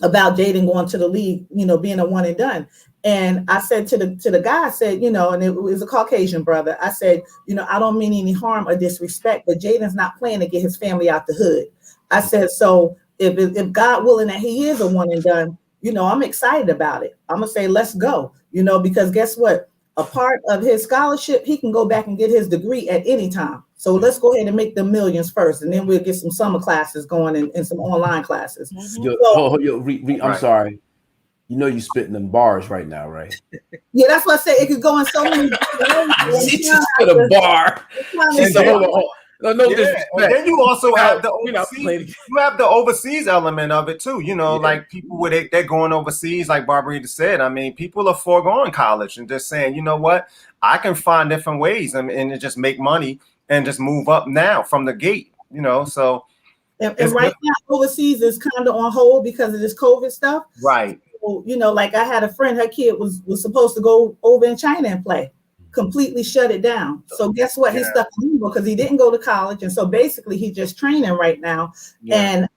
about Jaden going to the league, you know, being a one and done. And I said to the guy, I said, you know, and it was a Caucasian brother. I said, you know, I don't mean any harm or disrespect, but Jaden's not playing to get his family out the hood. I said, so if God willing that he is a one and done, you know, I'm excited about it. I'm gonna say, let's go, you know, because guess what? A part of his scholarship, he can go back and get his degree at any time. So let's go ahead and make the millions first, and then we'll get some summer classes going and some online classes. I'm sorry. You know you spitting them bars right now, right? Yeah, that's what I said. It could go in so many ways. She just spit a bar. She said, hold on. No disrespect. And then you also have the overseas, you have the overseas element of it too. You know, like people they're going overseas, like Barbarita said. I mean, people are foregoing college and just saying, you know what, I can find different ways and just make money and just move up now from the gate. You know, so and right now overseas is kind of on hold because of this COVID stuff. Right. So, you know, like I had a friend, her kid was supposed to go over in China and play. Completely shut it down. So guess what? He's stuck in limbo because he didn't go to college, and so basically he's just training right now. And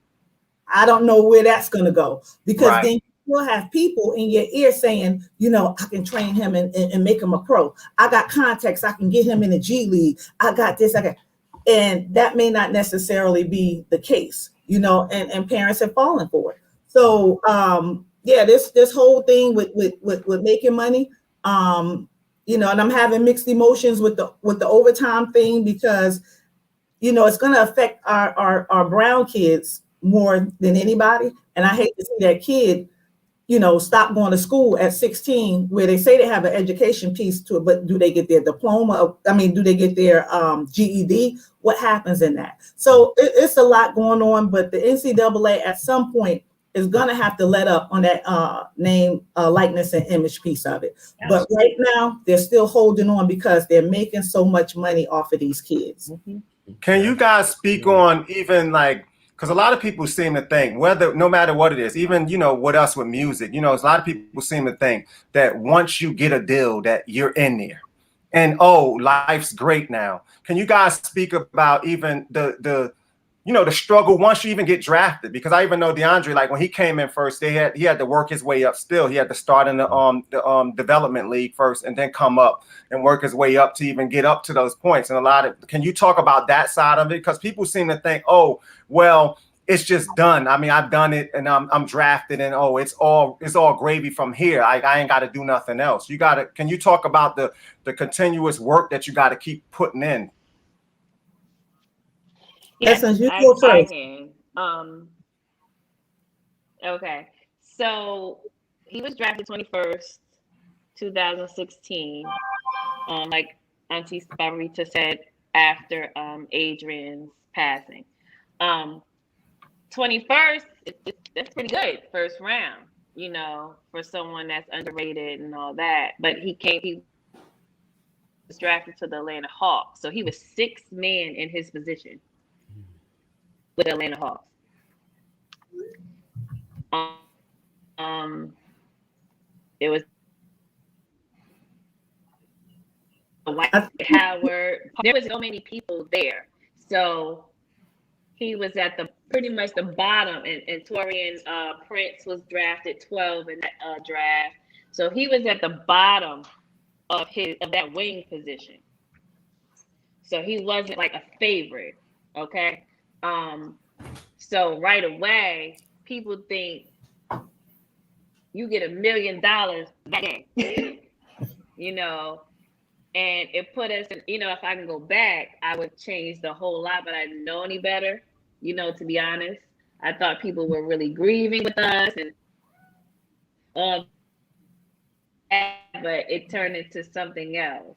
I don't know where that's going to go, because then you'll have people in your ear saying, you know, I can train him and make him a pro. I got contacts. I can get him in the G League. I got this. And that may not necessarily be the case, you know. And parents have fallen for it. So this whole thing with making money. You know, and I'm having mixed emotions with the overtime thing, because, you know, it's going to affect our brown kids more than anybody. And I hate to see that kid, you know, stop going to school at 16, where they say they have an education piece to it, but do they get their diploma? I mean, do they get their GED? What happens in that? So it's a lot going on, but the NCAA at some point is going to have to let up on that name, likeness, and image piece of it. But right now, they're still holding on because they're making so much money off of these kids. Can you guys speak on even like, because a lot of people seem to think, no matter what it is, even, you know, with us with music, you know, a lot of people seem to think that once you get a deal that you're in there and, oh, life's great now. Can you guys speak about even the you know, the struggle once you even get drafted? Because I even know DeAndre, like when he came in first, he had to work his way up still. He had to start in the development league first and then come up and work his way up to even get up to those points. And can you talk about that side of it? Because people seem to think, oh, well, it's just done. I mean, I've done it and I'm drafted and oh, it's all gravy from here. I ain't got to do nothing else. Can you talk about the continuous work that you got to keep putting in? Yes, I can. Okay. So he was drafted 21st, 2016. Like Auntie Barbarita said, after Adrian's passing. 21st, that's pretty good, first round, you know, for someone that's underrated and all that. But he was drafted to the Atlanta Hawks. So he was sixth man in his position with the Atlanta Hawks. It was White Howard. There was so many people there. So he was at the pretty much the bottom, and Torian Prince was drafted 12 in that draft. So he was at the bottom of that wing position. So he wasn't like a favorite. Okay. So right away, people think you get $1 million that day. You know, and it put us in, you know, if I can go back, I would change the whole lot, but I didn't know any better, you know, to be honest. I thought people were really grieving with us and all that, but it turned into something else.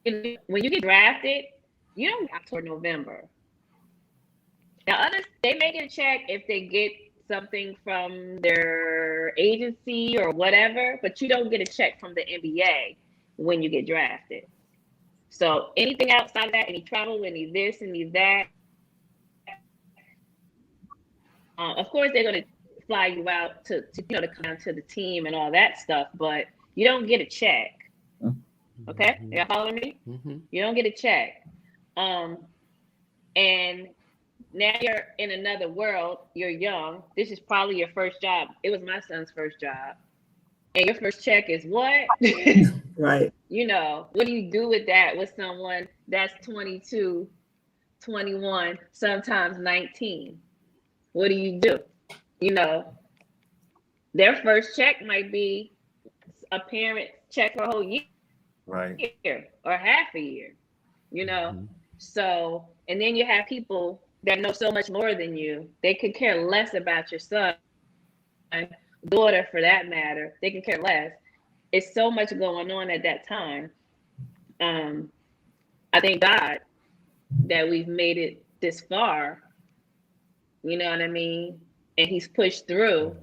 When you get drafted, you don't have toward November. Now, others, they may get a check if they get something from their agency or whatever, but you don't get a check from the NBA when you get drafted. So anything outside of that, any travel, any this, any that, of course they're going to fly you out to you know, to come down to the team and all that stuff, but you don't get a check. Okay, you following me? You don't get a check. And now you're in another world. You're young. This is probably your first job. It was my son's first job. And your first check is what? Right. You know, what do you do with that with someone that's 22, 21, sometimes 19? What do you do? You know, their first check might be a parent check for a whole year. Right. Or half a year, you know. So, and then you have people that know so much more than you. They could care less about your son, daughter for that matter. They can care less. It's so much going on at that time. I thank God that we've made it this far. You know what I mean? And he's pushed through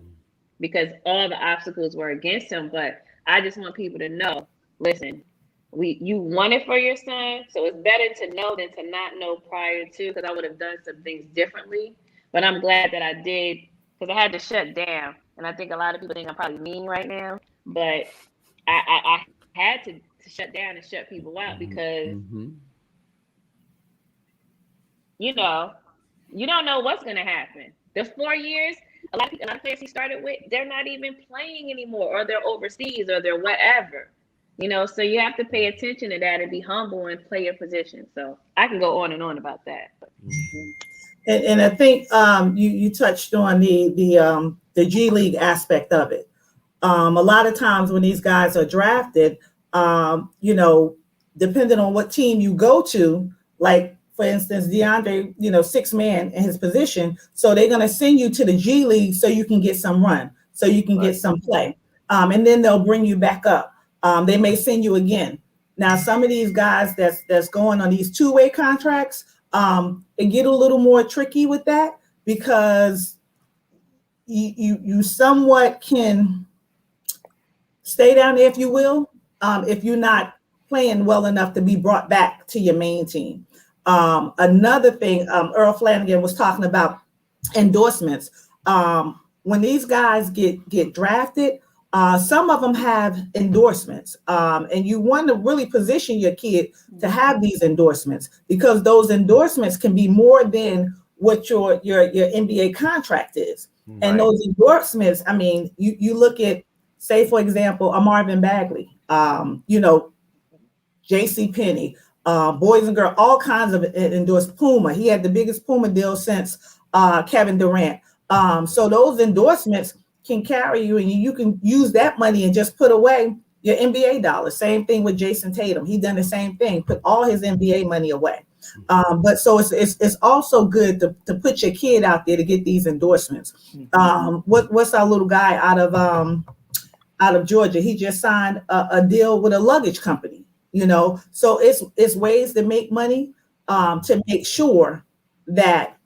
because all the obstacles were against him. But I just want people to know, listen, you want it for your son, so it's better to know than to not know prior to, because I would have done some things differently. But I'm glad that I did, because I had to shut down. And I think a lot of people think I'm probably mean right now, but I had to shut down and shut people out because, you know, you don't know what's going to happen. The 4 years, a lot of players he started with, they're not even playing anymore, or they're overseas, or they're whatever. You know, so you have to pay attention to that and be humble and play your position. So I can go on and on about that. And I think you touched on the G League aspect of it. A lot of times when these guys are drafted, you know, depending on what team you go to, like for instance, DeAndre, you know, 6-man in his position, so they're going to send you to the G League so you can get some run, so you can get some play, and then they'll bring you back up. They may send you again. Now, some of these guys that's going on these two-way contracts, it get a little more tricky with that because you somewhat can stay down there, if you will, if you're not playing well enough to be brought back to your main team. Another thing, Earl Flanagan was talking about endorsements. When these guys get drafted, some of them have endorsements, and you want to really position your kid to have these endorsements, because those endorsements can be more than what your NBA contract is. Right. And those endorsements, I mean, you look at, say, for example, a Marvin Bagley, you know, J.C. Penney, Boys and Girls, all kinds of endorsed. Puma. He had the biggest Puma deal since Kevin Durant. So those endorsements can carry you, and you can use that money and just put away your NBA dollars. Same thing with Jason Tatum. He done the same thing, put all his NBA money away. But so it's also good to put your kid out there to get these endorsements. What's our little guy out of Georgia? He just signed a deal with a luggage company, you know. So it's ways to make money, to make sure that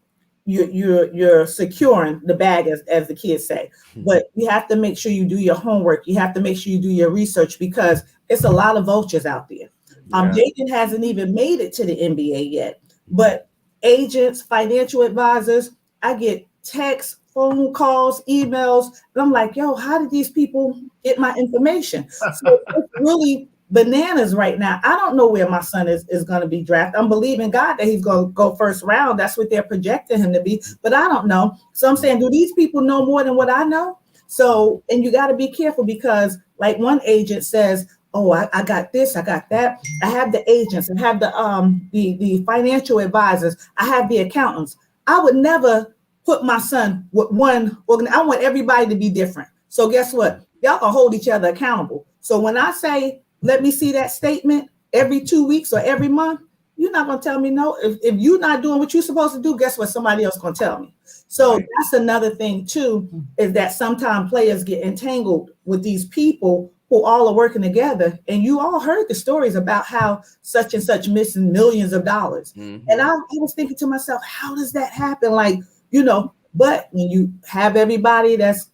you're securing the bag, as the kids say. But you have to make sure you do your homework. You have to make sure you do your research, because it's a lot of vultures out there. Jaden hasn't even made it to the NBA yet, but agents, financial advisors, I get texts, phone calls, emails. And I'm like, yo, how did these people get my information? So it's really bananas right now. I don't know where my son is going to be drafted. I'm believing God that he's going to go first round. That's what they're projecting him to be. But I don't know. So I'm saying, do these people know more than what I know? So, and you got to be careful because like one agent says, oh, I got this, I got that. I have the agents, I have the financial advisors, I have the accountants. I would never put my son with one organ. I want everybody to be different. So guess what? Y'all can hold each other accountable. So when I say, let me see that statement every 2 weeks or every month, you're not going to tell me no. If you're not doing what you're supposed to do, guess what? Somebody else going to tell me. So that's another thing too, is that sometimes players get entangled with these people who all are working together. And you all heard the stories about how such and such missing millions of dollars. Mm-hmm. And I was thinking to myself, how does that happen? Like, you know, but when you have everybody that's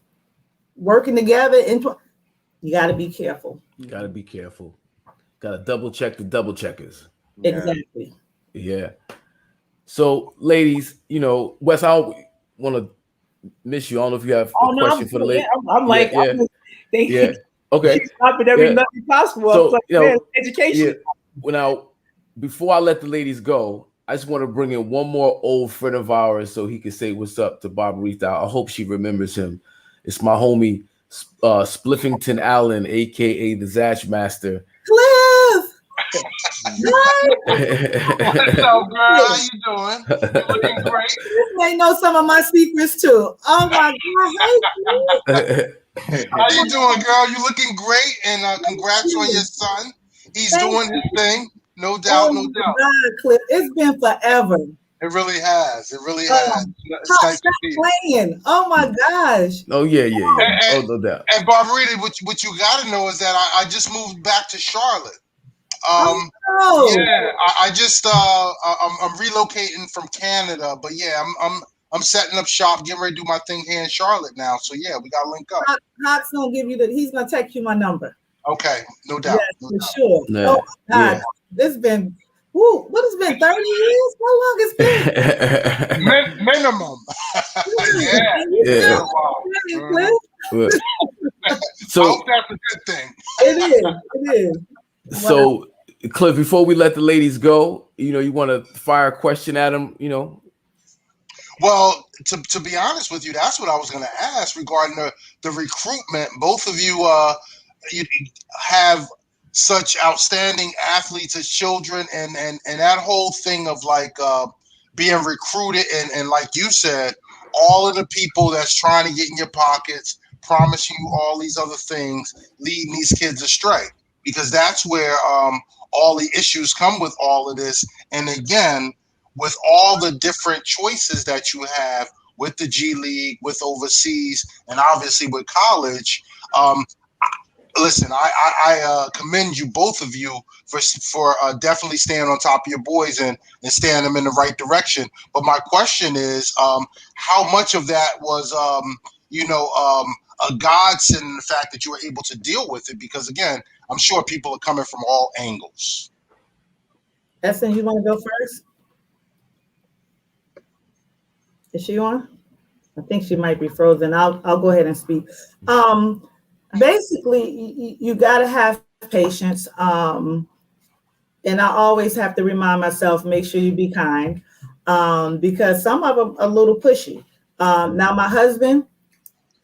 working together, you got to be careful. You got to be careful. Got to double check the double checkers. Exactly. Yeah. So, ladies, you know, Wes, I want to miss you. I don't know if you have a question for the lady. I'm like, yeah. Okay. Keep stopping every nothing possible. So, like, you know, education. Yeah. Well, now, before I let the ladies go, I just want to bring in one more old friend of ours so he can say what's up to Barbarita. I hope she remembers him. It's my homie, Spliffington Allen, a.k.a. the Zatch Master. Cliff! What's up, girl? How you doing? You're looking great. They know some of my secrets, too. Oh, my God. How you doing, girl? You looking great, and congrats on your son. He's doing his thing, no doubt, no doubt. God, Cliff, it's been forever. It really has. It really has. It's nice to see playing. Oh my gosh. Oh yeah. And, no doubt. And Barbarita, what you got to know is that I just moved back to Charlotte. Yeah, I just I'm relocating from Canada, but yeah, I'm setting up shop, getting ready to do my thing here in Charlotte now. So yeah, we gotta link up. Hawk's gonna give you he's gonna text you my number. Okay, no doubt. Yes, no for doubt. sure. Yeah. Oh my God. This been what has been 30 years? How long it's been? Minimum. Yeah. So I hope that's a good thing. It is. So Cliff, before we let the ladies go, you know, you want to fire a question at them, you know? Well, to be honest with you, that's what I was going to ask regarding the recruitment. Both of you, you have such outstanding athletes as children, and that whole thing of like being recruited, and like you said, all of the people that's trying to get in your pockets, promising you all these other things, leading these kids astray, because that's where all the issues come with all of this. And again, with all the different choices that you have with the G League, with overseas, and obviously with college, listen, I commend you, both of you, for definitely staying on top of your boys and steering them in the right direction. But my question is, how much of that was, a godsend in the fact that you were able to deal with it? Because again, I'm sure people are coming from all angles. Essen, you want to go first? Is she on? I think she might be frozen. I'll go ahead and speak. Basically, you got to have patience. And I always have to remind myself, make sure you be kind, because some of them are a little pushy. Now, my husband,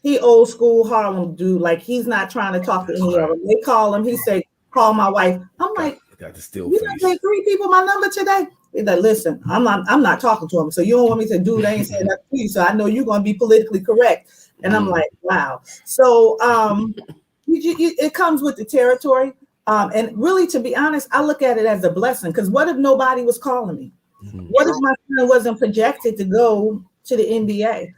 he old school Harlem dude. Like, he's not trying to talk to any of them. They call him. He say, call my wife. I'm like, got the still you face. done gave 3 people my number today. He's like, listen, I'm not talking to him. So you don't want me to do that? Ain't saying that to you. So I know you're going to be politically correct. And I'm like, wow. So it comes with the territory. And really, to be honest, I look at it as a blessing, because what if nobody was calling me? What if my son wasn't projected to go to the NBA?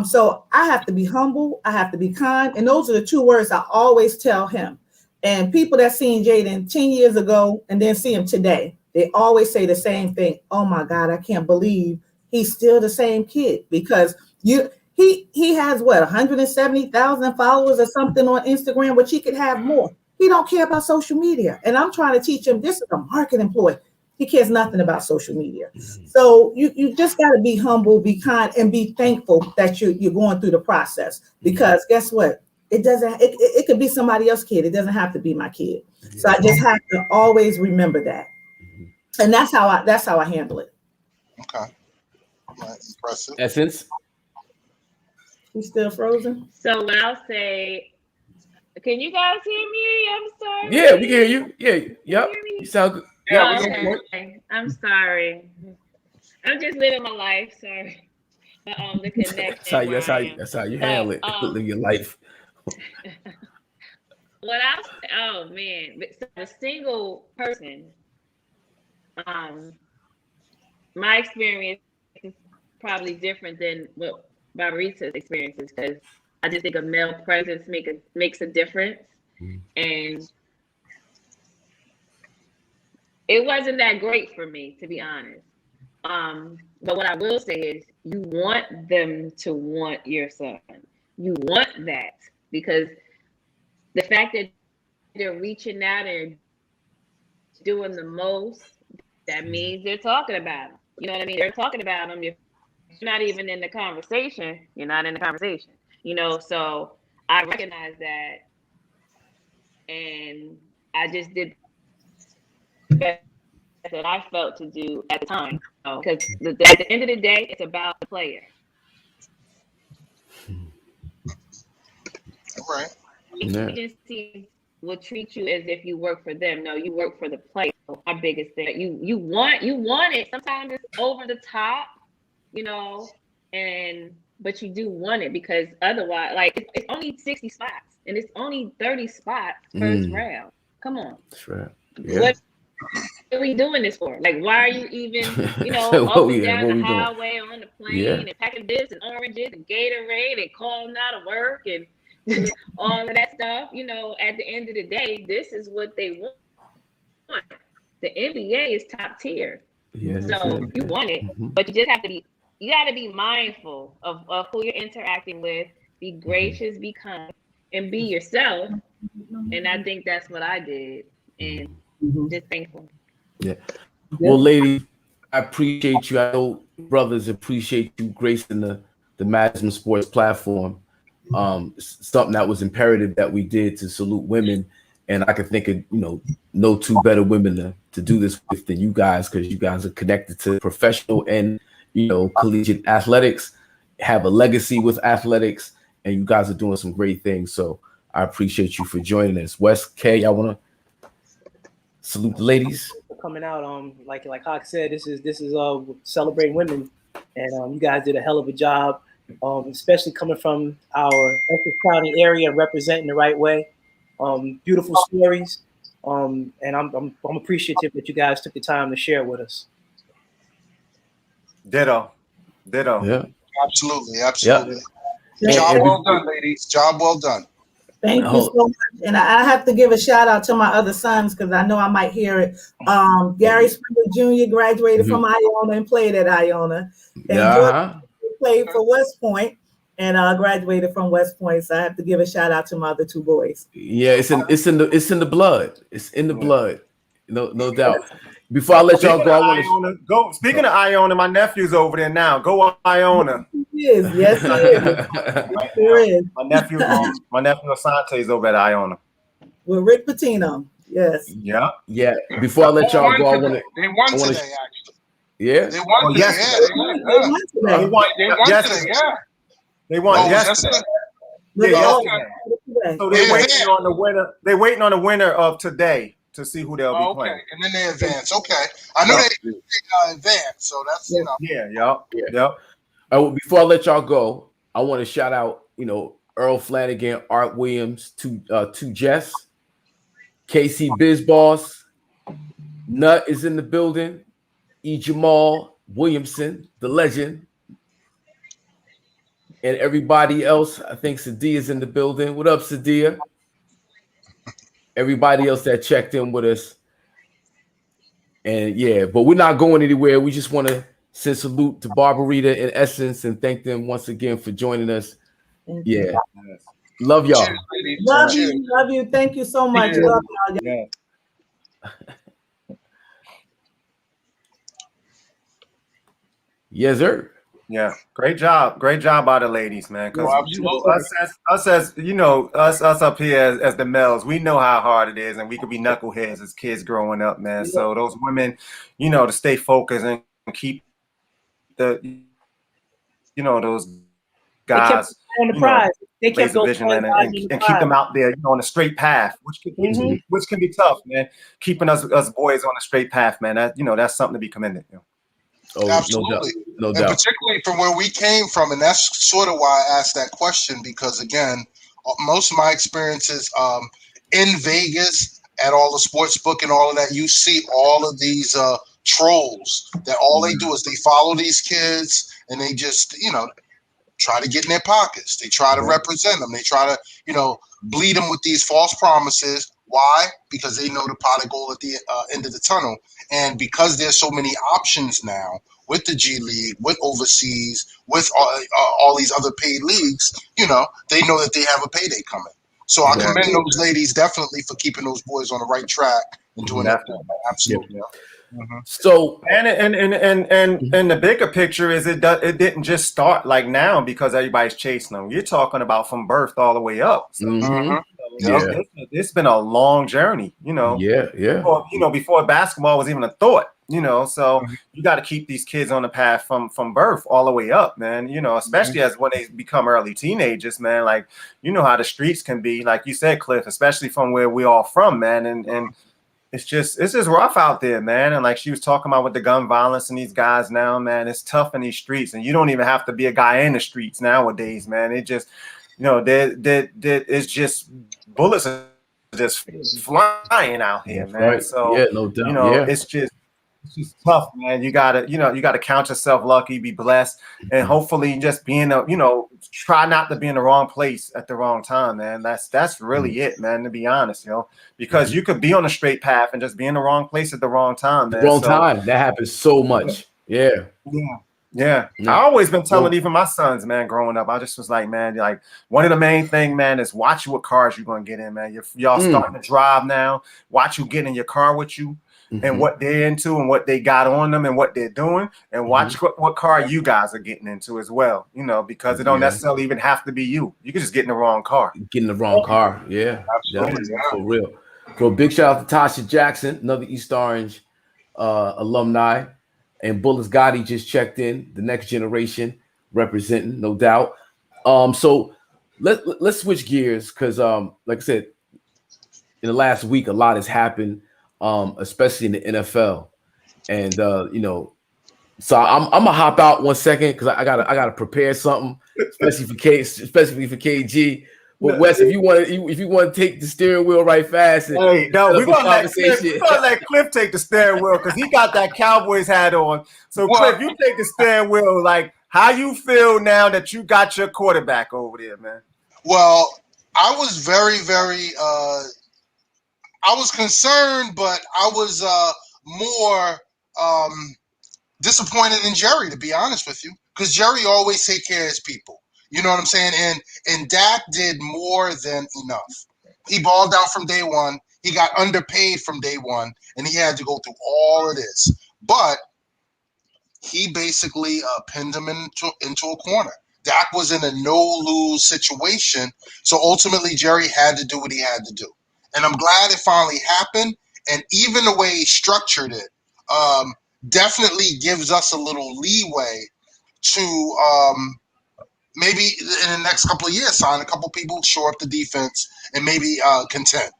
So I have to be humble. I have to be kind. And those are the 2 words I always tell him. And people that seen Jaden 10 years ago and then see him today, they always say the same thing. Oh my God, I can't believe he's still the same kid, because he has 170,000 followers or something on Instagram, which he could have more. He don't care about social media. And I'm trying to teach him this is a marketing ploy. he cares nothing about social media. So you just got to be humble, be kind, and be thankful that you're going through the process, because guess what? It could be somebody else's kid. It doesn't have to be my kid. So I just have to always remember that. And that's how I handle it. Okay. That's impressive. Essence. You still frozen? So what I'll say, can you guys hear me? I'm sorry. Yeah, we can hear you. Yeah, yep. You sound good. Yeah, okay. I'm sorry. I'm just living my life. Sorry. But the connection. That's how you handle it. Live your life. Oh man, so a single person. My experience is probably different than what Barbarita's experience is, because I just think a male presence makes a difference, and it wasn't that great for me, to be honest. But what I will say is, you want them to want your son. You want that, because the fact that they're reaching out and doing the most, that means they're talking about him. You know what I mean? They're talking about him. If you're not even in the conversation, you're not in the conversation. You know, so I recognize that, and I just did the best that I felt to do at the time. Because at the end of the day, it's about the player. All right. Agencies will treat you as if you work for them. No, you work for the player. Our biggest thing. You want it. Sometimes it's over the top, you know, but you do want it, because otherwise, like, it's only 60 spots and it's only 30 spots first round. Come on. That's right. Yeah. What are we doing this for? Like, why are you even, up and down the highway on the plane and packing this and oranges and Gatorade and calling out of work and all of that stuff? You know, at the end of the day, this is what they want. The NBA is top tier. Yeah, so you want it, but you just have to be mindful of who you're interacting with. Be gracious, be kind, and be yourself. And I think that's what I did. And just thankful. Yeah. Well, ladies, I appreciate you. I know brothers appreciate you gracing the IZM Sports platform. Something that was imperative that we did to salute women. And I can think of, no two better women to do this with than you guys, because you guys are connected to professional and, collegiate athletics, have a legacy with athletics, and you guys are doing some great things. So I appreciate you for joining us. Wes, K, I want to salute the ladies. For coming out, like Hawk said, this is celebrating women, and you guys did a hell of a job, especially coming from our Essex County area, representing the right way. Beautiful stories, and I'm appreciative that you guys took the time to share with us. Ditto. Yeah, absolutely. Yeah. Job well done, ladies. Job well done. Thank you so much. And I have to give a shout out to my other sons, because I know I might hear it. Gary Springer Jr. graduated from Iona and played at Iona, and Jordan played for West Point and graduated from West Point. So I have to give a shout out to my other two boys. Yeah, it's in the blood. It's in the blood. No doubt. Before I let y'all go, I want to go. Speaking of Iona, my nephew's over there now. Go Iona. Yes, he is. My nephew Asante's over at Iona. With Rick Pitino. Yes. Yeah. Yeah. Before I let y'all go, they won today, actually. Yeah. They won yesterday. They won yesterday. They won yesterday. So they're waiting on the winner. They're waiting on the winner of today to see who they'll be playing. And then they advance. Okay. I know they advance, so that's Yeah. Before I let y'all go, I want to shout out, Earl Flanagan, Art Williams, to Jess, KC Biz Boss, Nut is in the building, E. Jamal Williamson, the legend, and everybody else. I think Sadia is in the building. What up, Sadia? Everybody else that checked in with us. And but we're not going anywhere. We just want to send salute to Barbarita and Essence and thank them once again for joining us. Yeah. Love y'all. Love you. Thank you so much. Love y'all. Yeah. Yes, sir. Yeah, great job by the ladies, man. Because us as us up here as the males, we know how hard it is, and we could be knuckleheads as kids growing up, man. So those women, to stay focused and keep those guys on the prize. They kept those vigilant and keep them out there, on a straight path, which can be tough, man. Keeping us boys on a straight path, man. That's something to be commended. Oh, absolutely, no doubt. And particularly from where we came from, and that's sort of why I asked that question, because again, most of my experiences in Vegas at all the sports book and all of that, you see all of these trolls that all they do is they follow these kids and they just try to get in their pockets. They try to represent them. They try to bleed them with these false promises. Why? Because they know the pot of gold at the end of the tunnel. And because there's so many options now with the G League, with overseas, with all these other paid leagues, they know that they have a payday coming. So I commend those ladies definitely for keeping those boys on the right track and doing that. Absolutely. Yeah. Mm-hmm. So and the bigger picture is it didn't just start like now because everybody's chasing them. You're talking about from birth all the way up. So, it's been a long journey. Before basketball was even a thought. So you got to keep these kids on the path from birth all the way up, man. Especially as when they become early teenagers, man. Like how the streets can be, like you said, Cliff, especially from where we all from, man, and. It's just rough out there, man. And like she was talking about with the gun violence and these guys now, man, it's tough in these streets. And you don't even have to be a guy in the streets nowadays, man. It just, it's just bullets are just flying out here, man. Right. So no doubt. it's just tough, man. You gotta count yourself lucky, be blessed, and hopefully just try not to be in the wrong place at the wrong time, man. That's really it, man, to be honest, because you could be on a straight path and just be in the wrong place at the wrong time, man. Time. That happens so much. Yeah. I always been telling even my sons, man, growing up, I just was like, man, like one of the main thing, man, is watch what cars you're gonna get in, man. Y'all starting to drive now. Watch who get in your car with you. And what they're into and what they got on them and what they're doing, and watch what car you guys are getting into as well, because it don't necessarily even have to be you. You can just get in the wrong car. Get in the wrong car. Yeah. Absolutely. For real. So a big shout out to Tasha Jackson, another East Orange alumni. And Bullets Gotti just checked in, the next generation representing, no doubt. So let's switch gears because like I said, in the last week, a lot has happened. Especially in the NFL, and so I'm gonna hop out 1 second because I gotta prepare something, especially for KG. But Wes, if you want to take the steering wheel right fast, we're gonna let Cliff take the steering wheel because he got that Cowboys hat on. So Cliff, you take the steering wheel. Like, how you feel now that you got your quarterback over there, man? Well, I was very, very. I was concerned, but I was more disappointed in Jerry, to be honest with you, because Jerry always take care of his people. You know what I'm saying? And Dak did more than enough. He balled out from day one. He got underpaid from day one, and he had to go through all of this. But he basically pinned him into a corner. Dak was in a no-lose situation, so ultimately Jerry had to do what he had to do. And I'm glad it finally happened. And even the way he structured it definitely gives us a little leeway to maybe in the next couple of years sign a couple people, shore up the defense, and maybe contend.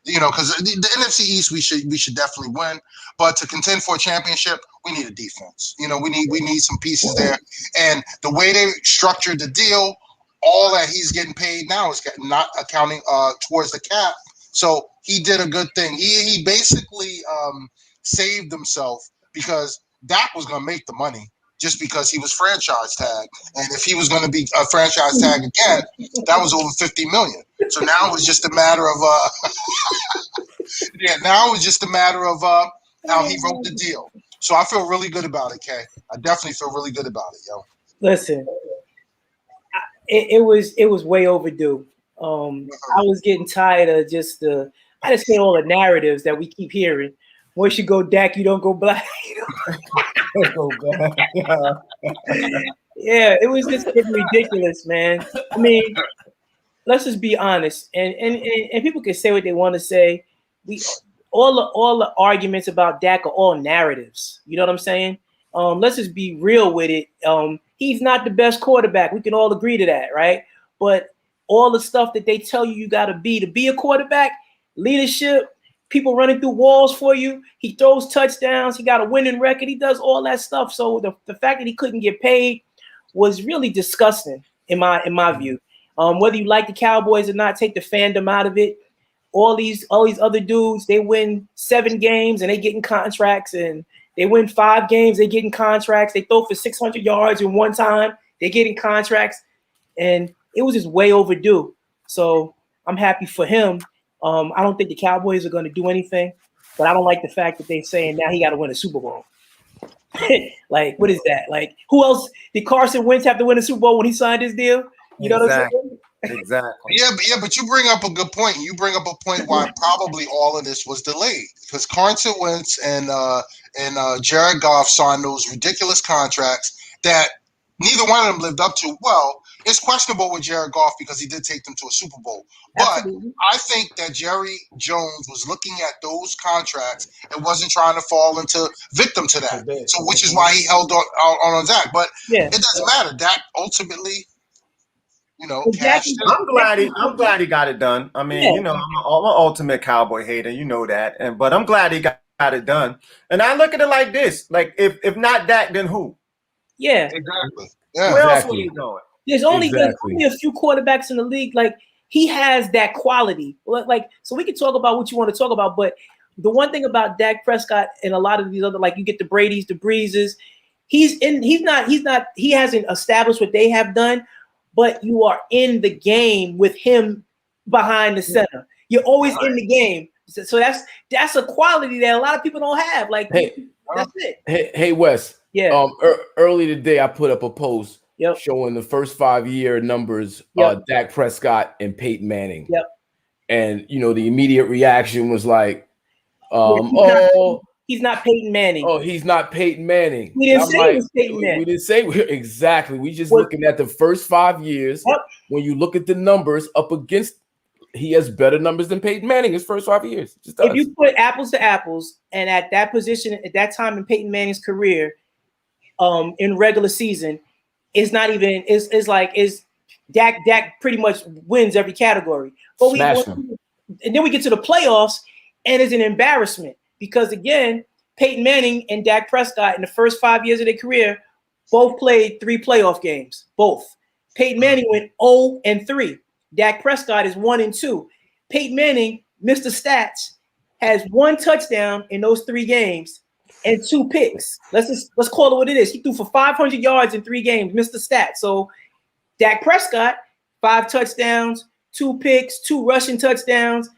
Because the NFC East we should definitely win, but to contend for a championship, we need a defense. We need some pieces there. And the way they structured the deal, all that he's getting paid now is not accounting towards the cap. So he did a good thing. He basically saved himself because Dak was going to make the money just because he was franchise tag. And if he was going to be a franchise tag again, that was over $50 million. So now it was just a matter of how he wrote the deal. So I feel really good about it, Kay. I definitely feel really good about it, yo. Listen, it was way overdue. I was getting tired of I just hate all the narratives that we keep hearing. Once you go Dak, you don't go Black. Yeah, it was just getting ridiculous, man. I mean, let's just be honest, and people can say what they want to say. We all the arguments about Dak are all narratives. You know what I'm saying? Let's just be real with it. He's not the best quarterback. We can all agree to that, right? But all the stuff that they tell you got to be a quarterback, leadership, people running through walls for you. He throws touchdowns. He got a winning record. He does all that stuff. So the fact that he couldn't get paid was really disgusting in my view. Whether you like the Cowboys or not, take the fandom out of it. All these other dudes, they win 7 games and they getting contracts, and they win 5 games, they getting contracts. They throw for 600 yards in one time, they getting contracts, and it was just way overdue. So I'm happy for him. I don't think the Cowboys are going to do anything, but I don't like the fact that they're saying now he got to win a Super Bowl. Like, what is that? Like, who else did Carson Wentz have to win a Super Bowl when he signed his deal? You know what I'm saying? Exactly. Yeah, but you bring up a good point. You bring up a point why probably all of this was delayed because Carson Wentz and Jared Goff signed those ridiculous contracts that neither one of them lived up to. Well, it's questionable with Jared Goff because he did take them to a Super Bowl. But Absolutely. I think that Jerry Jones was looking at those contracts and wasn't trying to fall into victim to that. So, which is why he held on Dak. But it doesn't matter. Dak ultimately, cashed in. I'm glad he got it done. I mean, I'm an ultimate Cowboy hater. You know that. But I'm glad he got it done. And I look at it like this: like if not Dak, then who? Yeah, exactly. Yeah, where else were you going? There's only a few quarterbacks in the league. Like, he has that quality. Like, so we can talk about what you want to talk about, but the one thing about Dak Prescott and a lot of these other, like, you get the Bradys, the Breezes, he hasn't established what they have done, but you are in the game with him behind the center. You're always in the game. So that's a quality that a lot of people don't have. Like, that's it. Hey, Wes. Yeah. Early today, I put up a post showing the first 5-year numbers, Dak Prescott and Peyton Manning. Yep. And, the immediate reaction was like, he's not Peyton Manning. Oh, he's not Peyton Manning. We didn't say he was Peyton Manning. We didn't say exactly. We just looking at the first 5 years. Yep. When you look at the numbers up against, he has better numbers than Peyton Manning his first 5 years. If you put apples to apples, and at that position, at that time in Peyton Manning's career, in regular season, it's not even. Is Dak pretty much wins every category. But and then we get to the playoffs, and it's an embarrassment because again, Peyton Manning and Dak Prescott in the first 5 years of their career both played 3 playoff games. Both. Peyton Manning went 0-3. Dak Prescott is 1-2. Peyton Manning, Mr. Stats, has 1 touchdown in those 3 games and 2 picks. Let's call it what it is. He threw for 500 yards in 3 games, Mr. Stats. So Dak Prescott, 5 touchdowns, 2 picks, 2 rushing touchdowns,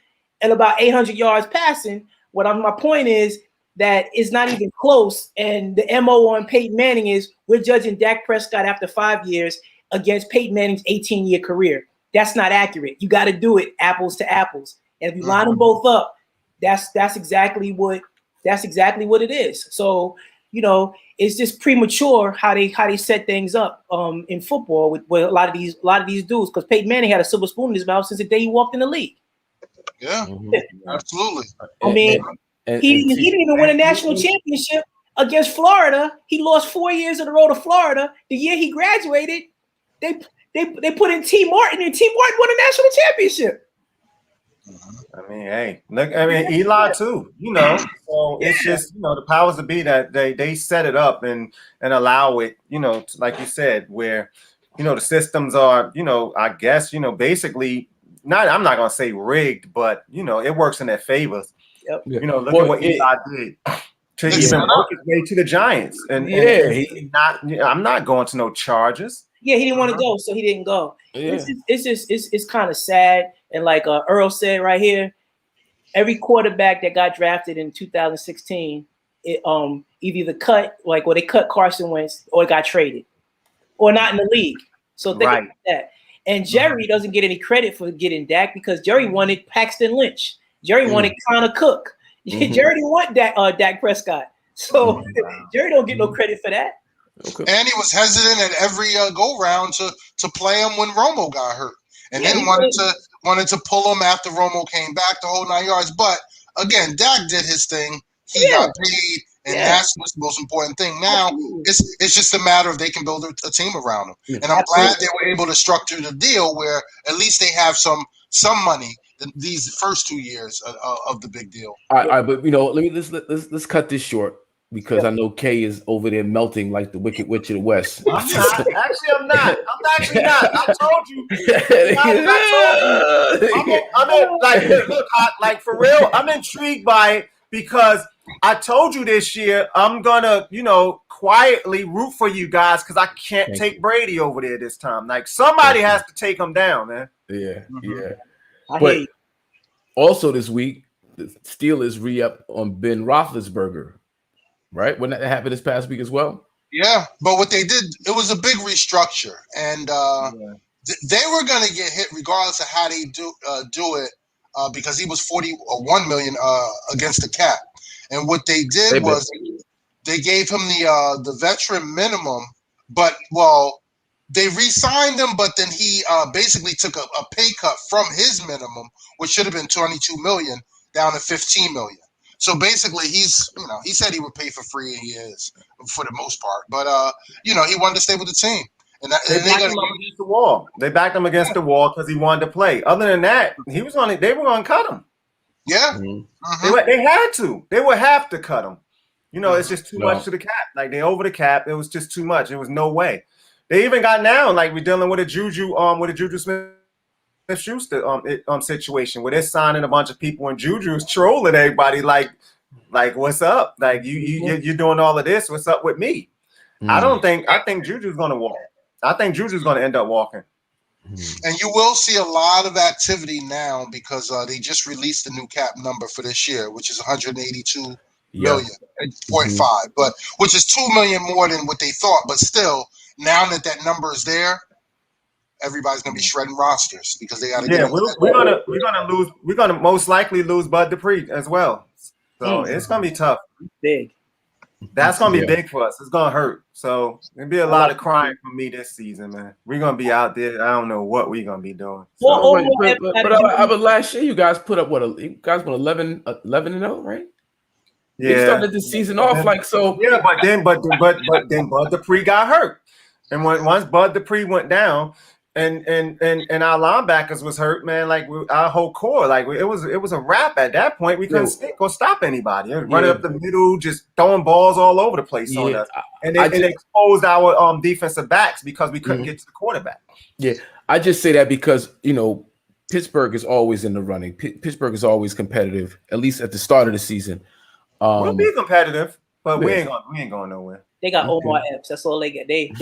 and about 800 yards passing. My point is that it's not even close. And the MO on Peyton Manning is we're judging Dak Prescott after 5 years against Peyton Manning's 18-year career. That's not accurate. You got to do it apples to apples. And if you line them both up, that's exactly what it is. So, it's just premature how they set things up in football with a lot of these dudes, because Peyton Manning had a silver spoon in his mouth since the day he walked in the league. Yeah, absolutely. I mean, he didn't even win a national championship against Florida. He lost 4 years in a row to Florida. The year he graduated, they put in T. Martin, and T. Martin won a national championship. I mean, hey, look, Eli too, so it's just, the powers that be that they set it up and allow it, like you said, where, the systems are, I guess, basically I'm not going to say rigged, but, it works in their favor. Yep. Look at what Eli did to even work his way to the Giants. And I'm not going to no Chargers. Yeah, he didn't want to go, so he didn't go. Yeah. It's kind of sad. And like Earl said right here, every quarterback that got drafted in 2016, either cut, or they cut Carson Wentz, or got traded, or not in the league. So think about that. And Jerry doesn't get any credit for getting Dak because Jerry wanted Paxton Lynch. Jerry wanted Connor Cook. Jerry didn't want Dak Prescott. So Jerry don't get no credit for that. Okay. And he was hesitant at every go round to play him when Romo got hurt, and then wanted to pull him after Romo came back the whole 9 yards. But again, Dak did his thing. He got paid, and that's the most important thing. Now it's just a matter of they can build a team around him. Yeah. And I'm glad they were able to structure the deal where at least they have some money these first 2 years of the big deal. All right, but let's cut this short. Because I know Kay is over there melting like the Wicked Witch of the West. I'm not. Actually, I'm not. I told you. I'm in, like for real. I'm intrigued by it because I told you this year I'm gonna, quietly root for you guys because I can't take Brady over there this time. Like somebody has to take him down, man. Yeah, But also this week, the Steelers re-up on Ben Roethlisberger. Right? Wouldn't that happen this past week as well? Yeah, but what they did, it was a big restructure, and they were going to get hit regardless of how they do it because he was $41 million against the cap. And what they did was they gave him the veteran minimum, but they re-signed him, but then he basically took a pay cut from his minimum, which should have been $22 million, down to $15 million. So basically, he said he would pay for free, and he is for the most part. But he wanted to stay with the team, and they backed him up against the wall. They backed him against the wall because he wanted to play. Other than that, they were going to cut him. Yeah, they had to. They would have to cut him. It's just too much to the cap. Like they over the cap. It was just too much. There was no way. They even got now like we're dealing with a Juju Smith-Schuster situation where they're signing a bunch of people and Juju's trolling everybody like what's up? Like you're doing all of this. What's up with me? I think Juju's gonna walk. I think Juju's gonna end up walking. And you will see a lot of activity now because they just released the new cap number for this year, which is 182 million, 0.5, but which is 2 million more than what they thought. But still, now that number is there, everybody's gonna be shredding rosters because they gotta get. We're gonna most likely lose Bud Dupree as well. So it's gonna be tough. Big. That's gonna be big for us. It's gonna hurt. So there'll be a lot of crying for me this season, man. We're gonna be out there. I don't know what we're gonna be doing. So. But last year you guys put up you guys went 11-0, right? Yeah. You started this season off like so. Yeah, but then Bud Dupree got hurt, and once Bud Dupree went down. And our linebackers was hurt, man. Like our whole core, like it was a wrap at that point. We couldn't go stop anybody. Running up the middle, just throwing balls all over the place on us, and it exposed our defensive backs because we couldn't get to the quarterback. Yeah, I just say that because Pittsburgh is always in the running. Pittsburgh is always competitive, at least at the start of the season. We'll be competitive, but we ain't going nowhere. They got Omar Epps. That's all they get. They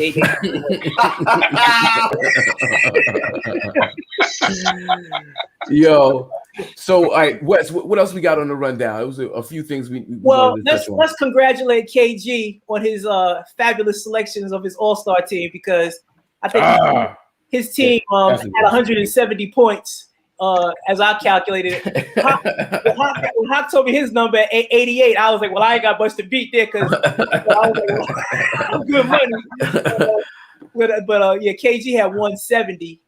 Yo. So, all right, Wes, what else we got on the rundown? It was a few things we let's congratulate KG on his fabulous selections of his All-Star team because I think his team had 170 points. As I calculated it, when Hawk told me his number at 88, I was like, well, I ain't got much to beat there because I'm good money. But KG had 170.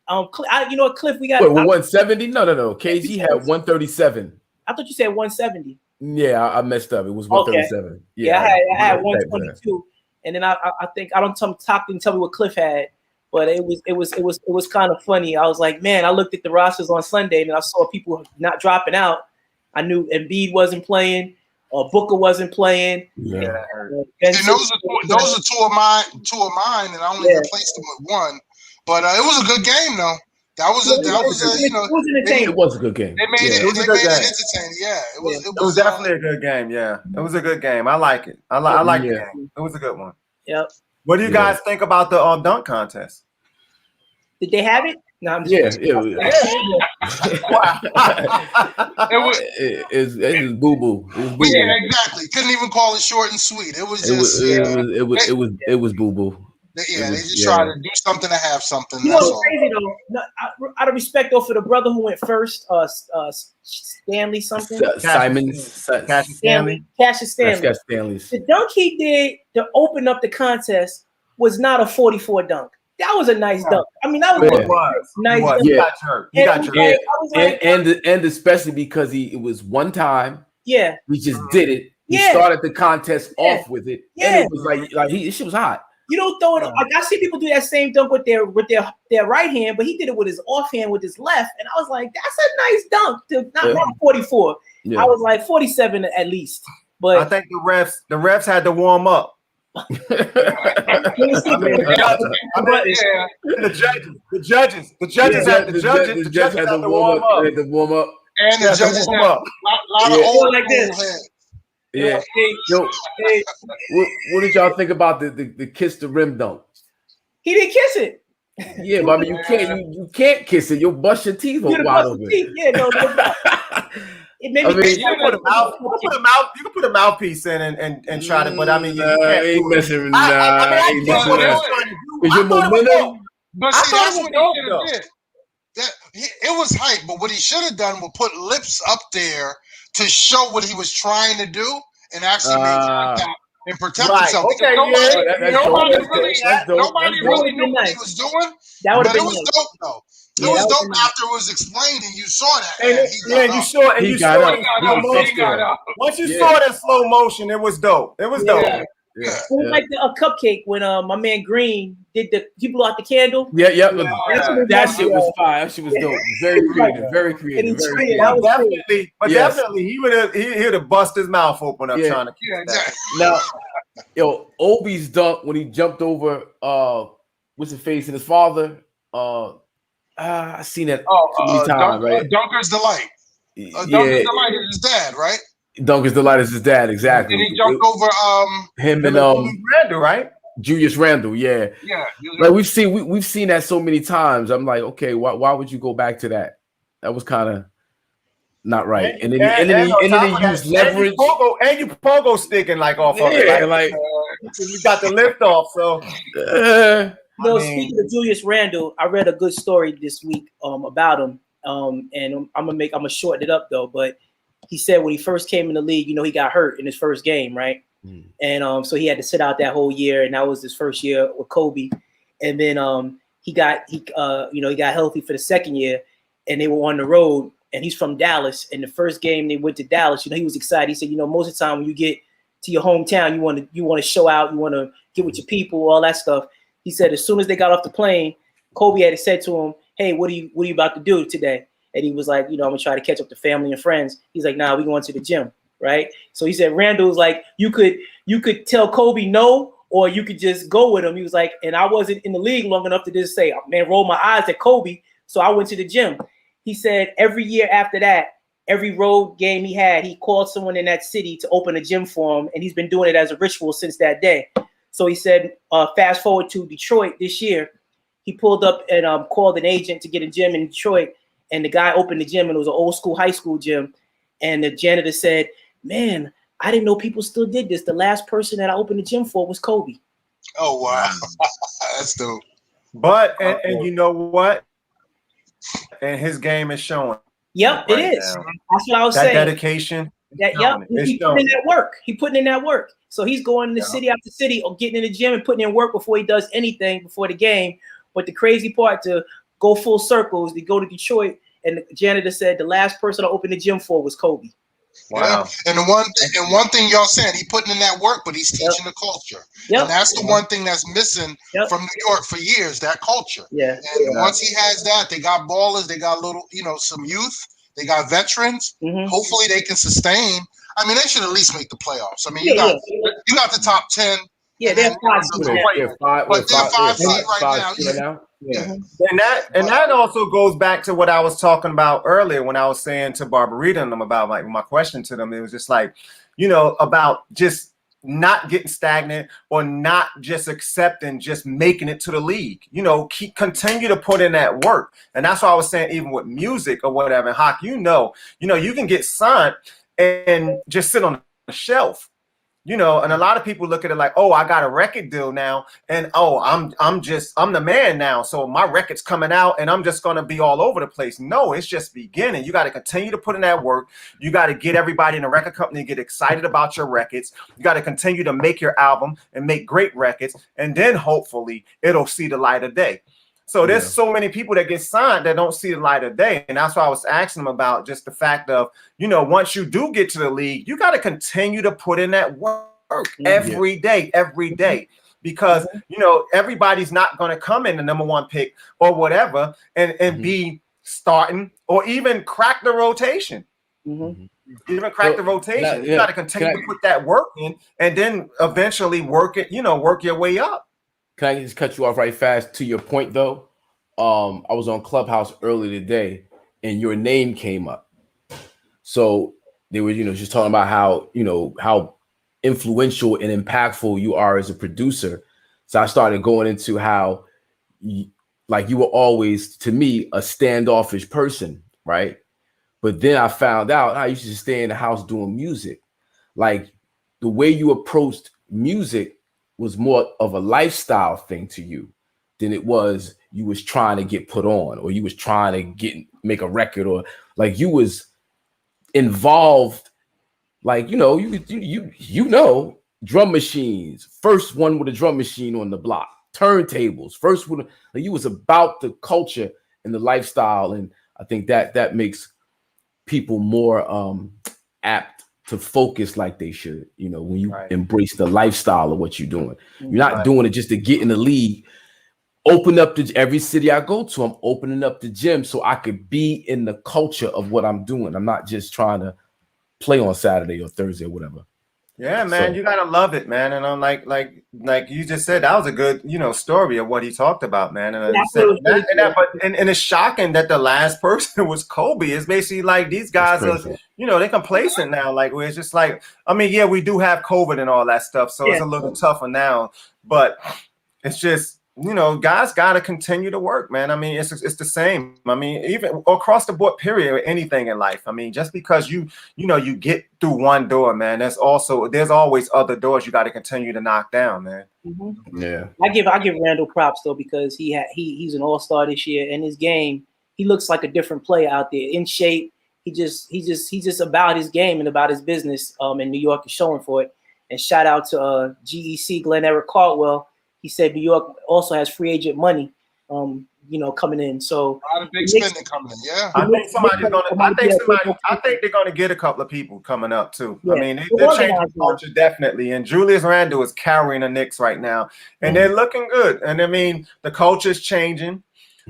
Cliff, we got 170. No. KG had 137. I thought you said 170. Yeah, I messed up. It was 137. Okay. Yeah, I had 122, and then I think Talk didn't tell me what Cliff had. But it was kind of funny. I was like, man, I looked at the rosters on Sunday and I saw people not dropping out. I knew Embiid wasn't playing, Booker wasn't playing. Yeah. And those are two of mine, and I only replaced them with one. But it was a good game, though. It was a good game. They made it entertaining. Yeah, it was definitely a good game. Yeah, it was a good game. I like it. I like the game. It was a good one. Yep. What do you guys think about the dunk contest? Did they have it? No, I'm just Wow. It was boo-boo. Yeah, exactly. Couldn't even call it short and sweet. It was just it was boo-boo. They just try to do something to have something. You know what's crazy though? No, out of respect though for the brother who went first, Stanley something. Simons. Cassius Stanley. Cassius Stanley. Cassius Stanley's. The dunk he did to open up the contest was not a 44 dunk. That was a nice dunk. I mean, that was a nice dunk. He got hurt. He got hurt. And especially because it was one time. Yeah. We just did it. He started the contest off with it. And it was like shit was hot. You don't throw it like I see people do that same dunk with their right hand, but he did it with his offhand with his left, and I was like, that's a nice dunk. Not 44. I was like 47 at least. But I think the refs had to warm up. The judges had to warm up. And the judges had a lot of old like this. Yeah. Yo, what did y'all think about the kiss the rim dunk? He didn't kiss it. Yeah, but I mean you can't kiss it. You'll bust your teeth wide open. Yeah, no. It made me you can put a mouthpiece in and try to, but I mean you can't ain't messing. Because your momentum. But see, that's what he should have did. It was hype, but what he should have done was put lips up there to show what he was trying to do and actually make contact and protect himself. Okay, nobody really knew what he was doing. That would have been dope though. It was dope after it was explained and you saw that. You saw it. Once you saw it in slow motion, it was dope. It was dope. It was like a cupcake when my man Green he blew out the candle. Yeah. That shit was fire. That shit was dope. Very creative. Definitely, he would have bust his mouth open up trying to kick that. Now, Obi's dunk when he jumped over what's his face and his father. I seen that many times, right? Dunker's Delight. Dunker's Delight is his dad, right? Dunker's Delight is his dad, exactly. And he jumped over him and Randall, right? Julius Randle, yeah. Like we've seen that so many times. I'm like, okay, why would you go back to that? That was kind of not right. And then he used leverage. And you pogo sticking like off of it. Like you got the lift off. So speaking of Julius Randle, I read a good story this week about him. And I'm gonna shorten it up though, but he said when he first came in the league, he got hurt in his first game, right? And so he had to sit out that whole year, and that was his first year with Kobe. And then he got healthy for the second year, and they were on the road. And he's from Dallas. And the first game they went to Dallas, he was excited. He said, most of the time when you get to your hometown, you want to show out, you want to get with your people, all that stuff. He said as soon as they got off the plane, Kobe had said to him, "Hey, what are you about to do today?" And he was like, I'm gonna try to catch up to family and friends. He's like, "Nah, we going to the gym." Right. So he said Randall was like, you could tell Kobe no, or you could just go with him. He was like, and I wasn't in the league long enough to just say, man, roll my eyes at Kobe. So I went to the gym. He said every year after that, every road game he had, he called someone in that city to open a gym for him. And he's been doing it as a ritual since that day. So he said, fast forward to Detroit this year, he pulled up and called an agent to get a gym in Detroit. And the guy opened the gym, and it was an old school high school gym. And the janitor said, "Man, I didn't know people still did this. The last person that I opened the gym for was Kobe." Oh, wow. That's dope. But, and you know what? And his game is showing. Yep, it is. Now. That's what I was saying. That dedication. He's putting in that work. He's putting in that work. So he's going to city after city or getting in the gym and putting in work before he does anything before the game. But the crazy part, to go full circles, they go to Detroit, and the janitor said the last person I opened the gym for was Kobe. Wow. Yeah. And one thing y'all saying, he putting in that work, but he's teaching the culture. And that's the one thing that's missing from New York for years, that culture. Yeah. And once he has that, they got ballers, they got some youth, they got veterans. Hopefully they can sustain. I mean, they should at least make the playoffs. I mean, you got the top 10. Yeah, they're 5 seed. But they're 5 seed right now. Yeah. And that also goes back to what I was talking about earlier when I was saying to Barbarita and them about like my question to them. It was just like, about just not getting stagnant or not just accepting, just making it to the league. Continue to put in that work. And that's why I was saying, even with music or whatever, Hawk, you can get signed and just sit on the shelf. you know, and a lot of people look at it like, oh, I got a record deal now, and oh, I'm the man now, so my record's coming out, and I'm just gonna be all over the place. No, it's just beginning. You got to continue to put in that work. You got to get everybody in the record company to get excited about your records. You got to continue to make your album and make great records, and then hopefully it'll see the light of day. So there's so many people that get signed that don't see the light of day. And that's why I was asking them about just the fact of, you know, once you do get to the league, you got to continue to put in that work every day, because, you know, everybody's not going to come in the #1 pick or whatever and be starting or even crack the rotation. Even crack the rotation. You got to continue to put that work in and then eventually work it, you know, work your way up. Can I just cut you off right fast to your point though? I was on Clubhouse earlier today and your name came up. So they were, you know, just talking about how, you know, how influential and impactful you are as a producer. So I started going into how you were always, to me, a standoffish person, right? But then I found out I used to stay in the house doing music. Like the way you approached music was more of a lifestyle thing to you than it was you was trying to get put on, or you was trying to make a record, or like you was involved. Like, you know, you know, drum machines, first one with a drum machine on the block, turntables, first one, like you was about the culture and the lifestyle. And I think that makes people more apt to focus like they should, you know, when you embrace the lifestyle of what you're doing. You're not doing it just to get in the league. Open up to every city I go to, I'm opening up the gym so I could be in the culture of what I'm doing. I'm not just trying to play on Saturday or Thursday or whatever. Yeah, man, you gotta love it, man. And I'm like you just said, that was a good, you know, story of what he talked about, man. And it's shocking that the last person was Kobe. It's basically like these guys are, you know, they're complacent now. Like where it's just like, I mean, yeah, we do have COVID and all that stuff, so it's a little tougher now. But it's just, you know, guys got to continue to work, man. I mean, it's the same. I mean, even across the board, period, anything in life. I mean, just because you get through one door, man, there's always other doors you got to continue to knock down, man. Yeah. I give Randall props though, because he's an all-star this year, and his game, he looks like a different player out there, in shape. He's just about his game and about his business. And New York is showing for it. And shout out to GEC Glenn Eric Caldwell. He said New York also has free agent money, you know, coming in. So a lot of big spending coming in. Yeah, I think they're gonna get a couple of people coming up too. Yeah. I mean, they're changing the culture definitely. And Julius Randle is carrying the Knicks right now, and they're looking good. And I mean, the culture is changing.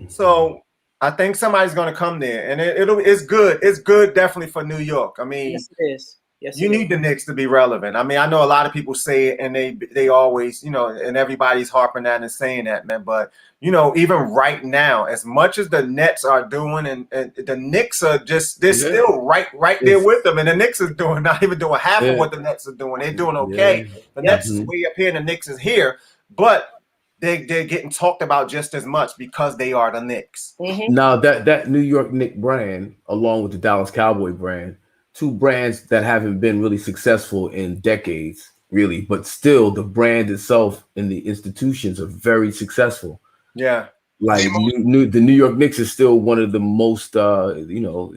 So I think somebody's gonna come there, and it's good. It's good definitely for New York. I mean, yes, it is. Yes, you need the Knicks to be relevant. I mean, I know a lot of people say it, and they always, you know, and everybody's harping that and saying that, man. But you know, even right now, as much as the Nets are doing, and the Knicks are just, they're still right there with them, and the Knicks is not even doing half of what the Nets are doing. They're doing okay. The Nets is way up here, and the Knicks is here, but they're getting talked about just as much because they are the Knicks. Now that New York Knicks brand, along with the Dallas Cowboy brand, two brands that haven't been really successful in decades, really, but still the brand itself and the institutions are very successful. Yeah. Like the New York Knicks is still one of the most, you know,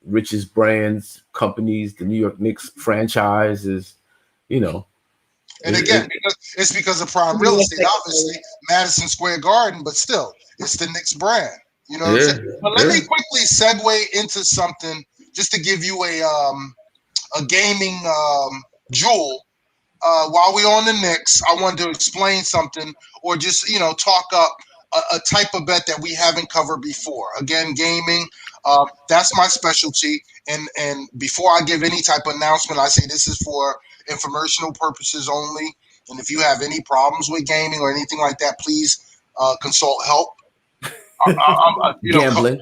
richest brands, companies. The New York Knicks franchise is, you know. And again, it's because of prime real estate, obviously, Madison Square Garden, but still, it's the Knicks brand. You know what I'm saying? But let me quickly segue into something, just to give you a gaming jewel. While we're on the Knicks, I wanted to explain something, or just, you know, talk up a type of bet that we haven't covered before. Again, gaming, that's my specialty. And before I give any type of announcement, I say this is for informational purposes only. And if you have any problems with gaming or anything like that, please consult help. Gambling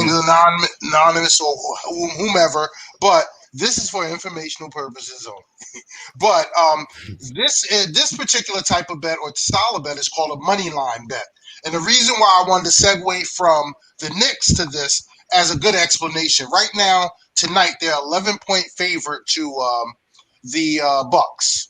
is anonymous or whomever, but this is for informational purposes only. But this particular type of bet or style of bet is called a money line bet. And the reason why I wanted to segue from the Knicks to this as a good explanation, right now tonight they're 11-point favorite to the Bucks.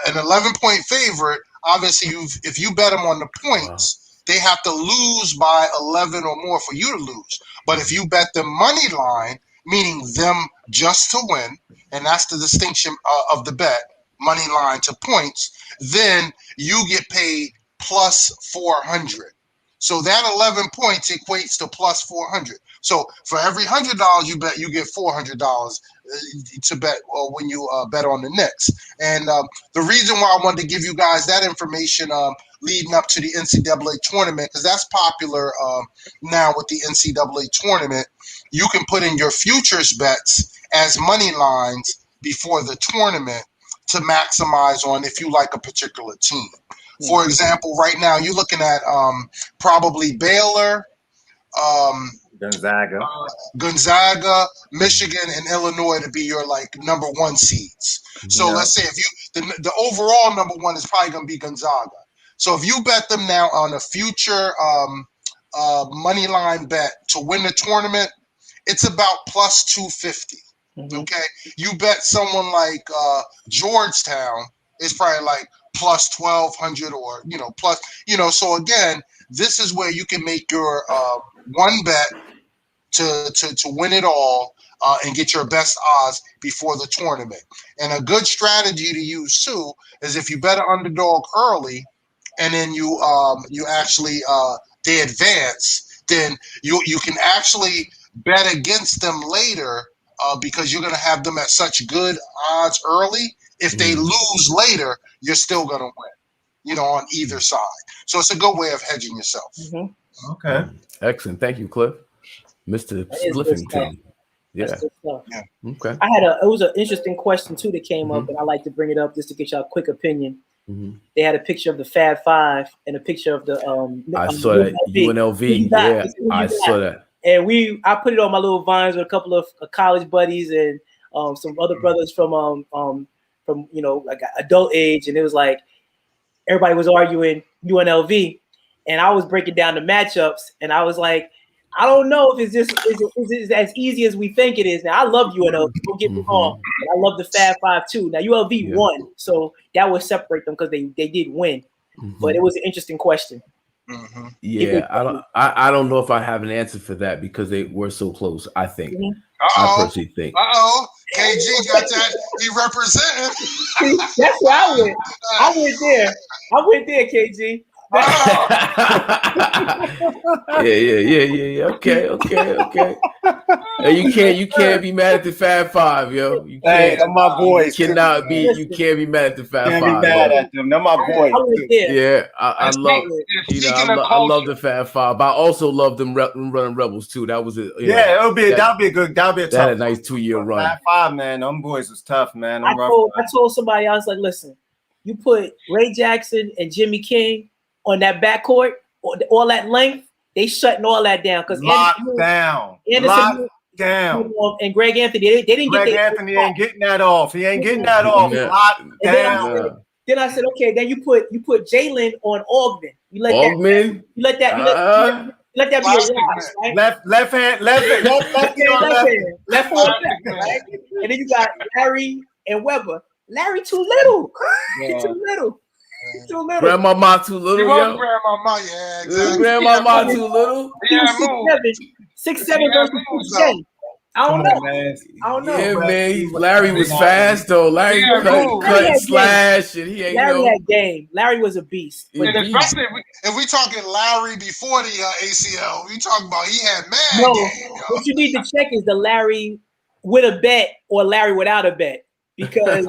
An 11-point favorite. Obviously, if you bet them on the points, they have to lose by 11 or more for you to lose. But if you bet the money line, meaning them just to win, and that's the distinction of the bet, money line to points, then you get paid plus 400. So that 11 points equates to plus 400. So for every $100 you bet, you get $400 to bet when you bet on the Knicks. And the reason why I wanted to give you guys that information leading up to the NCAA tournament, because that's popular now with the NCAA tournament, you can put in your futures bets as money lines before the tournament to maximize on if you like a particular team. For example, right now you're looking at probably Baylor, Gonzaga, Michigan, and Illinois to be your like number one seeds. So let's say if you the overall number one is probably going to be Gonzaga. So if you bet them now on a future money line bet to win the tournament, it's about plus 250. Okay, you bet someone like Georgetown, it's probably like plus 1,200 or plus So again, this is where you can make your one bet to win it all and get your best odds before the tournament. And a good strategy to use too is if you bet an underdog early, and then you actually they advance, then you can actually bet against them later because you're going to have them at such good odds early. If they lose later, you're still going to win, on either side. So it's a good way of hedging yourself. Okay. Excellent. Thank you, Cliff. Mr. Spliffington. Yeah. Okay. It was an interesting question too that came up, and I like to bring it up just to get y'all a quick opinion. They had a picture of the Fab Five and a picture of the I saw that UNLV. Yeah, I saw that. And I put it on my little Vines with a couple of college buddies and some other brothers from like adult age, and it was like everybody was arguing UNLV, and I was breaking down the matchups, and I was like, I don't know if it's just is as easy as we think it is. Now I love UNLV, don't get me wrong. I love the Fab Five too. Now UNLV won, so that would separate them because they did win. But it was an interesting question. Yeah, I don't know if I have an answer for that because they were so close. I think. I personally think. KG got that. He represented. That's where I went. I went there, KG. Yeah. Okay. Hey, you can't be mad at the Fab Five, yo. You can't. Hey, my boys. You can't be mad at the Fab Five. Can't be mad at them. They're my boys. Yeah, I love. I love the Fab Five, but I also love them running Rebels too. That was it. That'll be a good. That'll be a tough. That had a nice 2-year run. Fab Five, man. Them boys was tough, man. I told somebody else, like, listen, you put Ray Jackson and Jimmy King on that backcourt, all that length, they shutting all that down because locked down. And Greg Anthony, they didn't get. Greg Anthony ain't getting that off. He ain't getting that off. Locked down. Then I said, okay. Then you put Jaylen on Ogden. You let Ogden. You let that be a loss, right? Left hand, left hand, right? And then you got Larry and Weber. Larry too little. Too little. Grandmama too little, yo. Grandmama, yeah, exactly. Grandmama too little. 6'7" versus 6'10". I don't know. Yeah, man. Larry was fast though. Larry cut slash, and he ain't. Larry had game. Larry was a beast. If we talking Larry before the ACL, we talking about he had mad game. What you need to check is the Larry with a bet or Larry without a bet. Because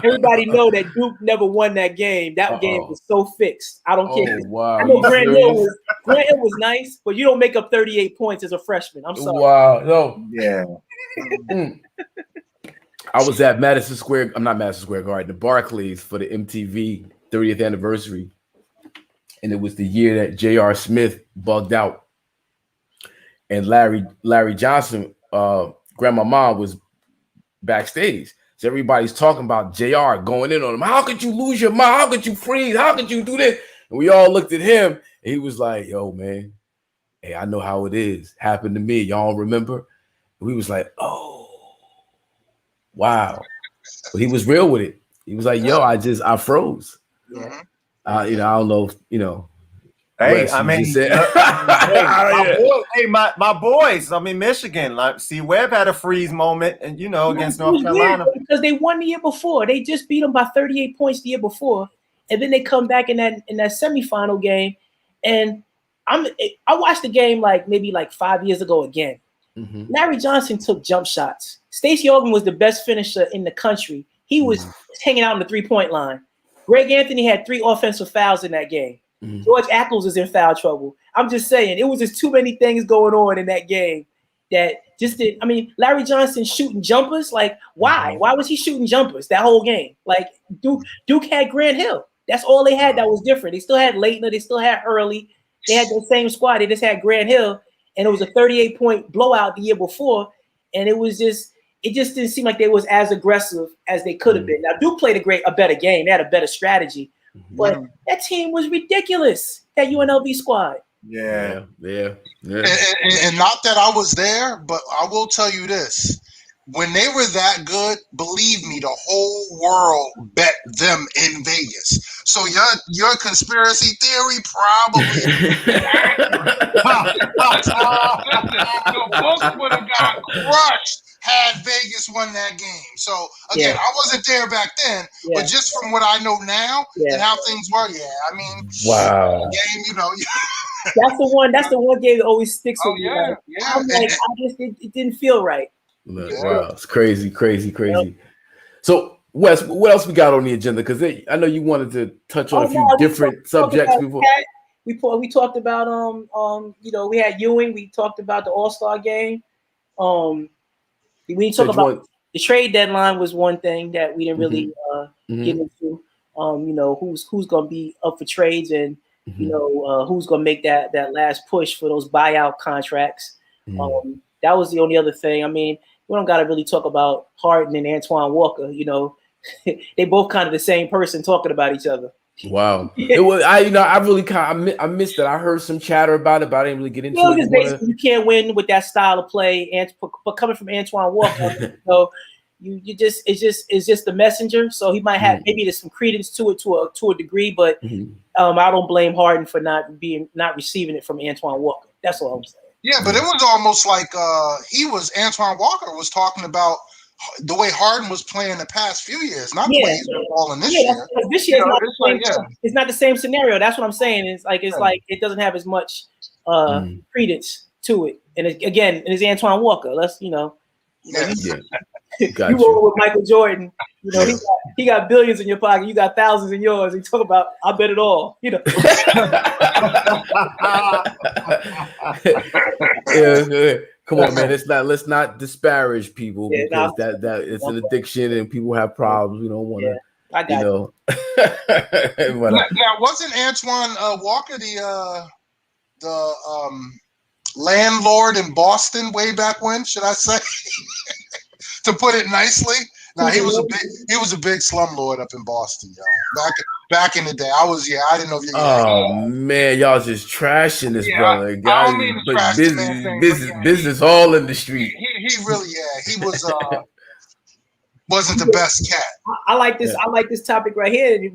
everybody know that Duke never won that game. That game was so fixed. I don't care. Wow. I know Grant Hill was nice, but you don't make up 38 points as a freshman. I'm sorry. Wow. No. Yeah. I was at Madison Square Garden, the Barclays for the MTV 30th anniversary. And it was the year that J.R. Smith bugged out. And Larry Johnson, grandmama was backstage. So everybody's talking about JR going in on him. How could you lose your mind? How could you freeze? How could you do this? And we all looked at him, and he was like, yo, man, hey, I know how it is. Happened to me. Y'all remember? We was like, oh, wow. But he was real with it. He was like, yo, I froze. Mhm. I don't know, Hey, Wes, I you mean, just said- my boys. I mean, Michigan. Like, see, Webb had a freeze moment, and against North Carolina because they won the year before. They just beat them by 38 points the year before, and then they come back in that semifinal game. And I watched the game maybe 5 years ago again. Mhm. Larry Johnson took jump shots. Stacey Organ was the best finisher in the country. He was hanging out on the 3-point line. Greg Anthony had 3 offensive fouls in that game. George Ackles is in foul trouble. I'm just saying, it was just too many things going on in that game that just did. I mean, Larry Johnson shooting jumpers. Like, why? Why was he shooting jumpers that whole game? Like, Duke had Grant Hill. That's all they had that was different. They still had Leitner. They still had Hurley. They had the same squad. They just had Grant Hill. And it was a 38-point blowout the year before. And it just didn't seem like they was as aggressive as they could have been. Now, Duke played a better game. They had a better strategy. But that team was ridiculous, that UNLV squad. Yeah. And not that I was there, but I will tell you this. When they were that good, believe me, the whole world bet them in Vegas. So your conspiracy theory probably the books would have got crushed had Vegas won that game. So again, I wasn't there back then, but just from what I know now and how things were, I mean, wow. Game, That's the one game that always sticks with me. I'm like, it didn't feel right. Wow, it's crazy. So, Wes, what else we got on the agenda? Because I know you wanted to touch on a few different subjects before. We talked about we had Ewing. We talked about the All-Star game. We talked about the trade deadline was one thing that we didn't really get into. Who's going to be up for trades and who's going to make that last push for those buyout contracts. That was the only other thing. I mean, we don't got to really talk about Harden and Antoine Walker. They both kind of the same person talking about each other. Wow. It was I really I missed it. I heard some chatter about it, but I didn't really get into it. Basically, you can't win with that style of play, but coming from Antoine Walker, it's just the messenger. So he might have maybe there's some credence to it to a degree, but I don't blame Harden for not receiving it from Antoine Walker. That's all I'm saying. Yeah, but it was almost like Antoine Walker was talking about the way Harden was playing the past few years, not the way he's been balling this year. This year it's not the same scenario. That's what I'm saying. It's like it doesn't have as much credence to it. And it's Antoine Walker. Let's you roll with Michael Jordan. He got billions in your pocket. You got thousands in yours. And you talk about I bet it all. Come on, man. Let's not disparage people because that it's an addiction and people have problems. We don't want to. I got Now, wasn't Antoine Walker the landlord in Boston way back when? Should I say, to put it nicely? No, he was a big slumlord up in Boston, yo. Back in the day, I didn't know if you. Man, y'all just trashing this brother. Guys, I don't mean to trash business all in the street. He really, he was wasn't the best cat. I like this. I like this topic right here.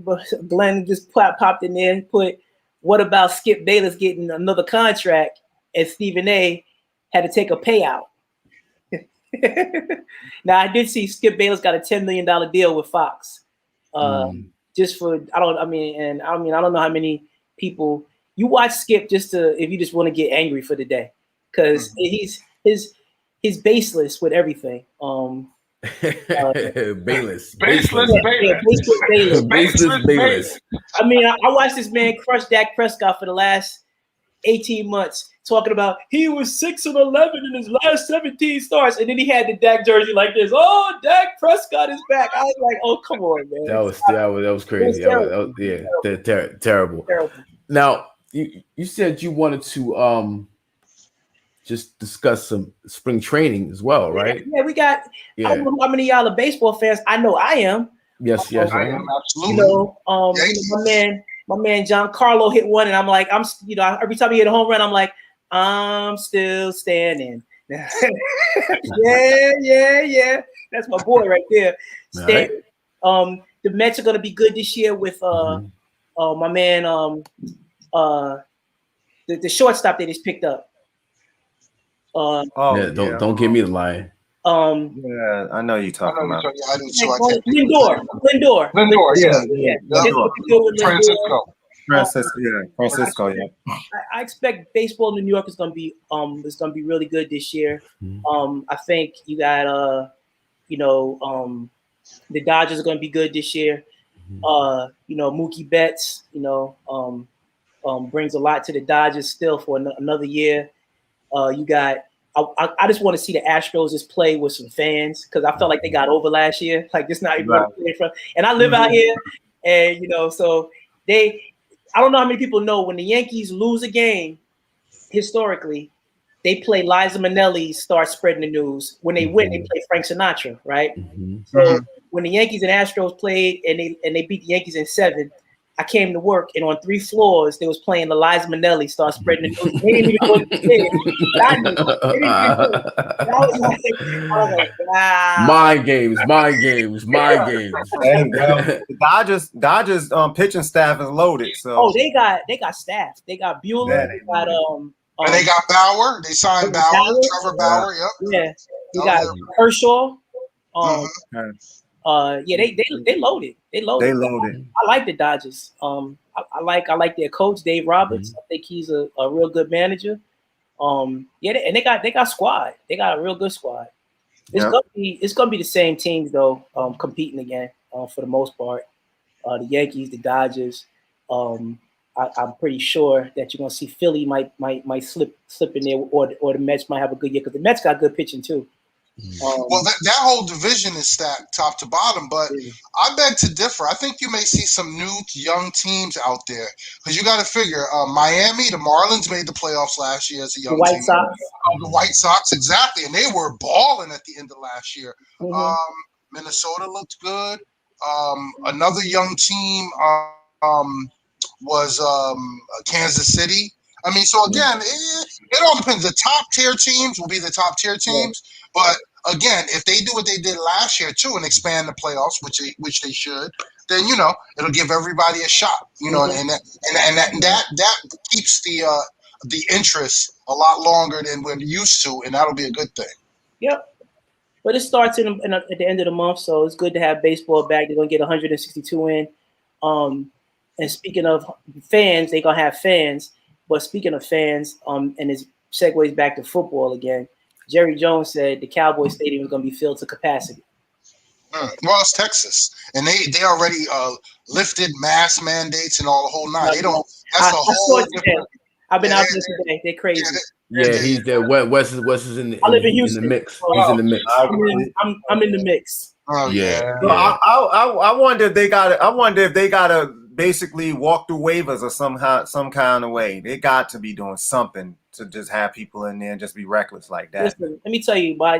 Glenn just popped in there and put, "What about Skip Bayless getting another contract?" And Stephen A. had to take a payout. Now I did see Skip Bayless got a $10 million deal with Fox. Just for I don't know how many people you watch Skip if you just want to get angry for the day, because he's baseless with everything. Bayless. I mean, I watched this man crush Dak Prescott for the last 18 months, talking about he was 6-11 in his last 17 starts, and then he had the Dak jersey like this. Oh, Dak Prescott is back. I was like, oh, come on, man. That was crazy. Terrible. Now, you said you wanted to just discuss some spring training as well, right? Yeah, we got. I don't know how many of y'all are baseball fans. I know I am. Yes, I am absolutely. My man Giancarlo hit one, and I'm like, every time he hit a home run, I'm like, I'm still standing. yeah. That's my boy right there. Right. The Mets are gonna be good this year with my man the shortstop they just picked up. Don't give me the line. Yeah, I know you're talking about. Lindor. Francisco. Yeah. I expect baseball in New York is gonna be really good this year. I think you got the Dodgers are gonna be good this year. Mookie Betts, brings a lot to the Dodgers still for another year. You got. I just want to see the Astros just play with some fans because I felt like they got over last year. Like this not even playing from. And I live out here, and so they. I don't know how many people know when the Yankees lose a game, historically, they play Liza Minnelli start spreading the news. When they win, they play Frank Sinatra, right? So when the Yankees and Astros played and they beat the Yankees in 7, I came to work and on 3 floors they was playing the Liza Minnelli start spreading the news. They didn't even know what to say, but I knew. They didn't even know. And I was like, wow. Mind games. Hey, well, the Dodgers pitching staff is loaded. So they got staff. They got Bueller. They got and they got Bauer. They signed Bauer, Trevor Bauer. Yep. Yeah. You got Kershaw. They loaded. They loaded. I like the Dodgers. I like their coach Dave Roberts. I think he's a real good manager. And they got squad. They got a real good squad. It's gonna be the same teams though, competing again for the most part. The Yankees, the Dodgers. I'm pretty sure that you're gonna see Philly might slip in there, or the Mets might have a good year because the Mets got good pitching too. Well, that whole division is stacked top to bottom, but I beg to differ. I think you may see some new young teams out there because you got to figure Miami, the Marlins made the playoffs last year as a young team. The White Sox, exactly, and they were balling at the end of last year. Minnesota looked good. Another young team was Kansas City. I mean, so again, it all depends. The top tier teams will be the top tier teams, but again, if they do what they did last year too and expand the playoffs, which they should, then it'll give everybody a shot. And that keeps the interest a lot longer than we're used to, and that'll be a good thing. Yep. But it starts at the end of the month, so it's good to have baseball back. They're gonna get 162 in. And speaking of fans, they're gonna have fans. But speaking of fans, and it segues back to football again. Jerry Jones said the Cowboys Stadium is going to be filled to capacity. Well, it's Texas, and they already lifted mask mandates and all the whole nine. They don't. That's a whole. I've been out there today. They're crazy. He's there. Wes is in the. I live in Houston. In the mix. He's in the mix. I'm in the mix. Oh yeah. I wonder if they got. I wonder if they got to basically walk through waivers or some kind of way. They got to be doing something to just have people in there and just be reckless like that. Listen, let me tell you why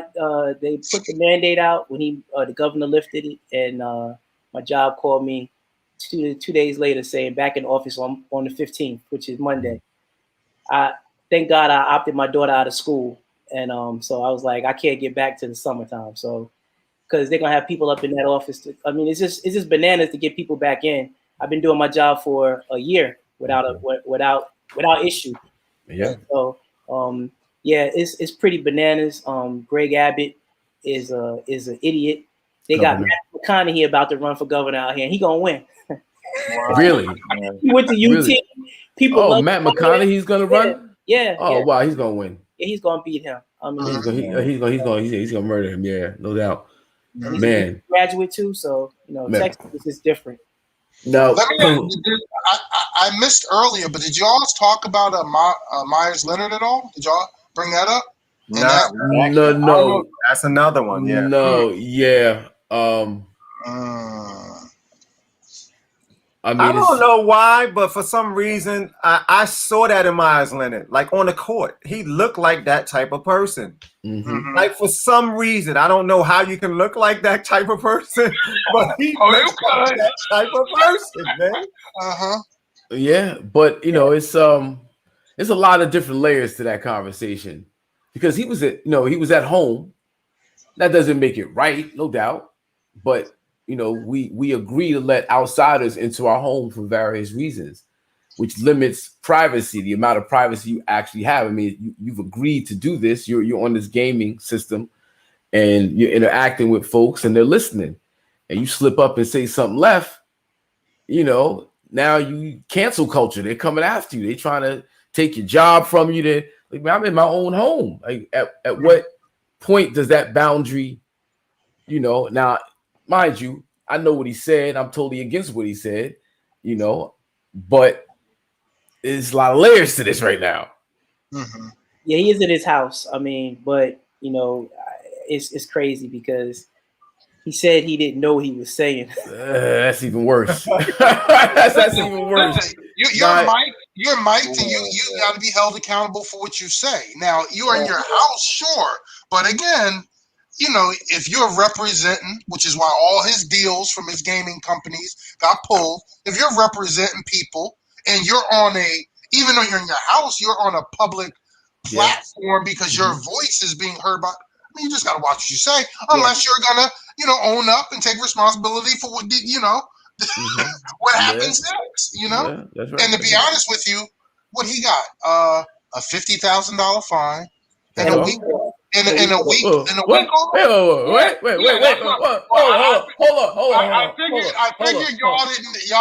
they put the mandate out when the governor lifted it, and my job called me 2 days later saying back in office on the 15th, which is Monday. Thank God I opted my daughter out of school, and so I was like, I can't get back to the summertime, so because they're gonna have people up in that office. It's just bananas to get people back in. I've been doing my job for a year without issue. Yeah. So it's pretty bananas. Greg Abbott is an idiot. They got Matt McConaughey about to run for governor out here, and he gonna win. Wow. Really? He went to UT. Really? People. Matt McConaughey's gonna run. Yeah. Oh wow, he's gonna win. Yeah, he's gonna beat him. He's gonna murder him. Yeah, no doubt. He's Man, a graduate too, so Texas is different. No, I missed earlier, but did y'all talk about Myers Leonard at all? Did y'all bring that up? No. That's another one. Yeah. No. Yeah. I don't know why, but for some reason, I saw that in Myers Leonard, like on the court. He looked like that type of person. Mm-hmm. Like for some reason, I don't know how you can look like that type of person, but he looks like that type of person, man. Yeah, but it's a lot of different layers to that conversation. because he was at home. That doesn't make it right, no doubt. But we agree to let outsiders into our home for various reasons, which limits privacy, the amount of privacy you actually have. I mean, you've agreed to do this. You're on this gaming system, and you're interacting with folks, and they're listening. And you slip up and say something left, now you cancel culture. They're coming after you. They're trying to take your job from you. I'm in my own home. Like, at what point does that boundary, now, mind you, I know what he said. I'm totally against what he said, but there's a lot of layers to this right now. Mm-hmm. Yeah, he is at his house. I mean, but it's crazy because he said he didn't know what he was saying. That's even worse. that's even worse. You're mic'd, and you got to be held accountable for what you say. Now, you're in your house, sure, but again, if you're representing, which is why all his deals from his gaming companies got pulled, if you're representing people and you're even though you're in your house, you're on a public platform because your voice is being heard by. I mean, you just got to watch what you say, unless you're gonna, own up and take responsibility for what what happens next. Yeah, that's right. And to be honest with you, what he got a $50,000 fine and a week. In a week. Wait. Hold on. I figured y'all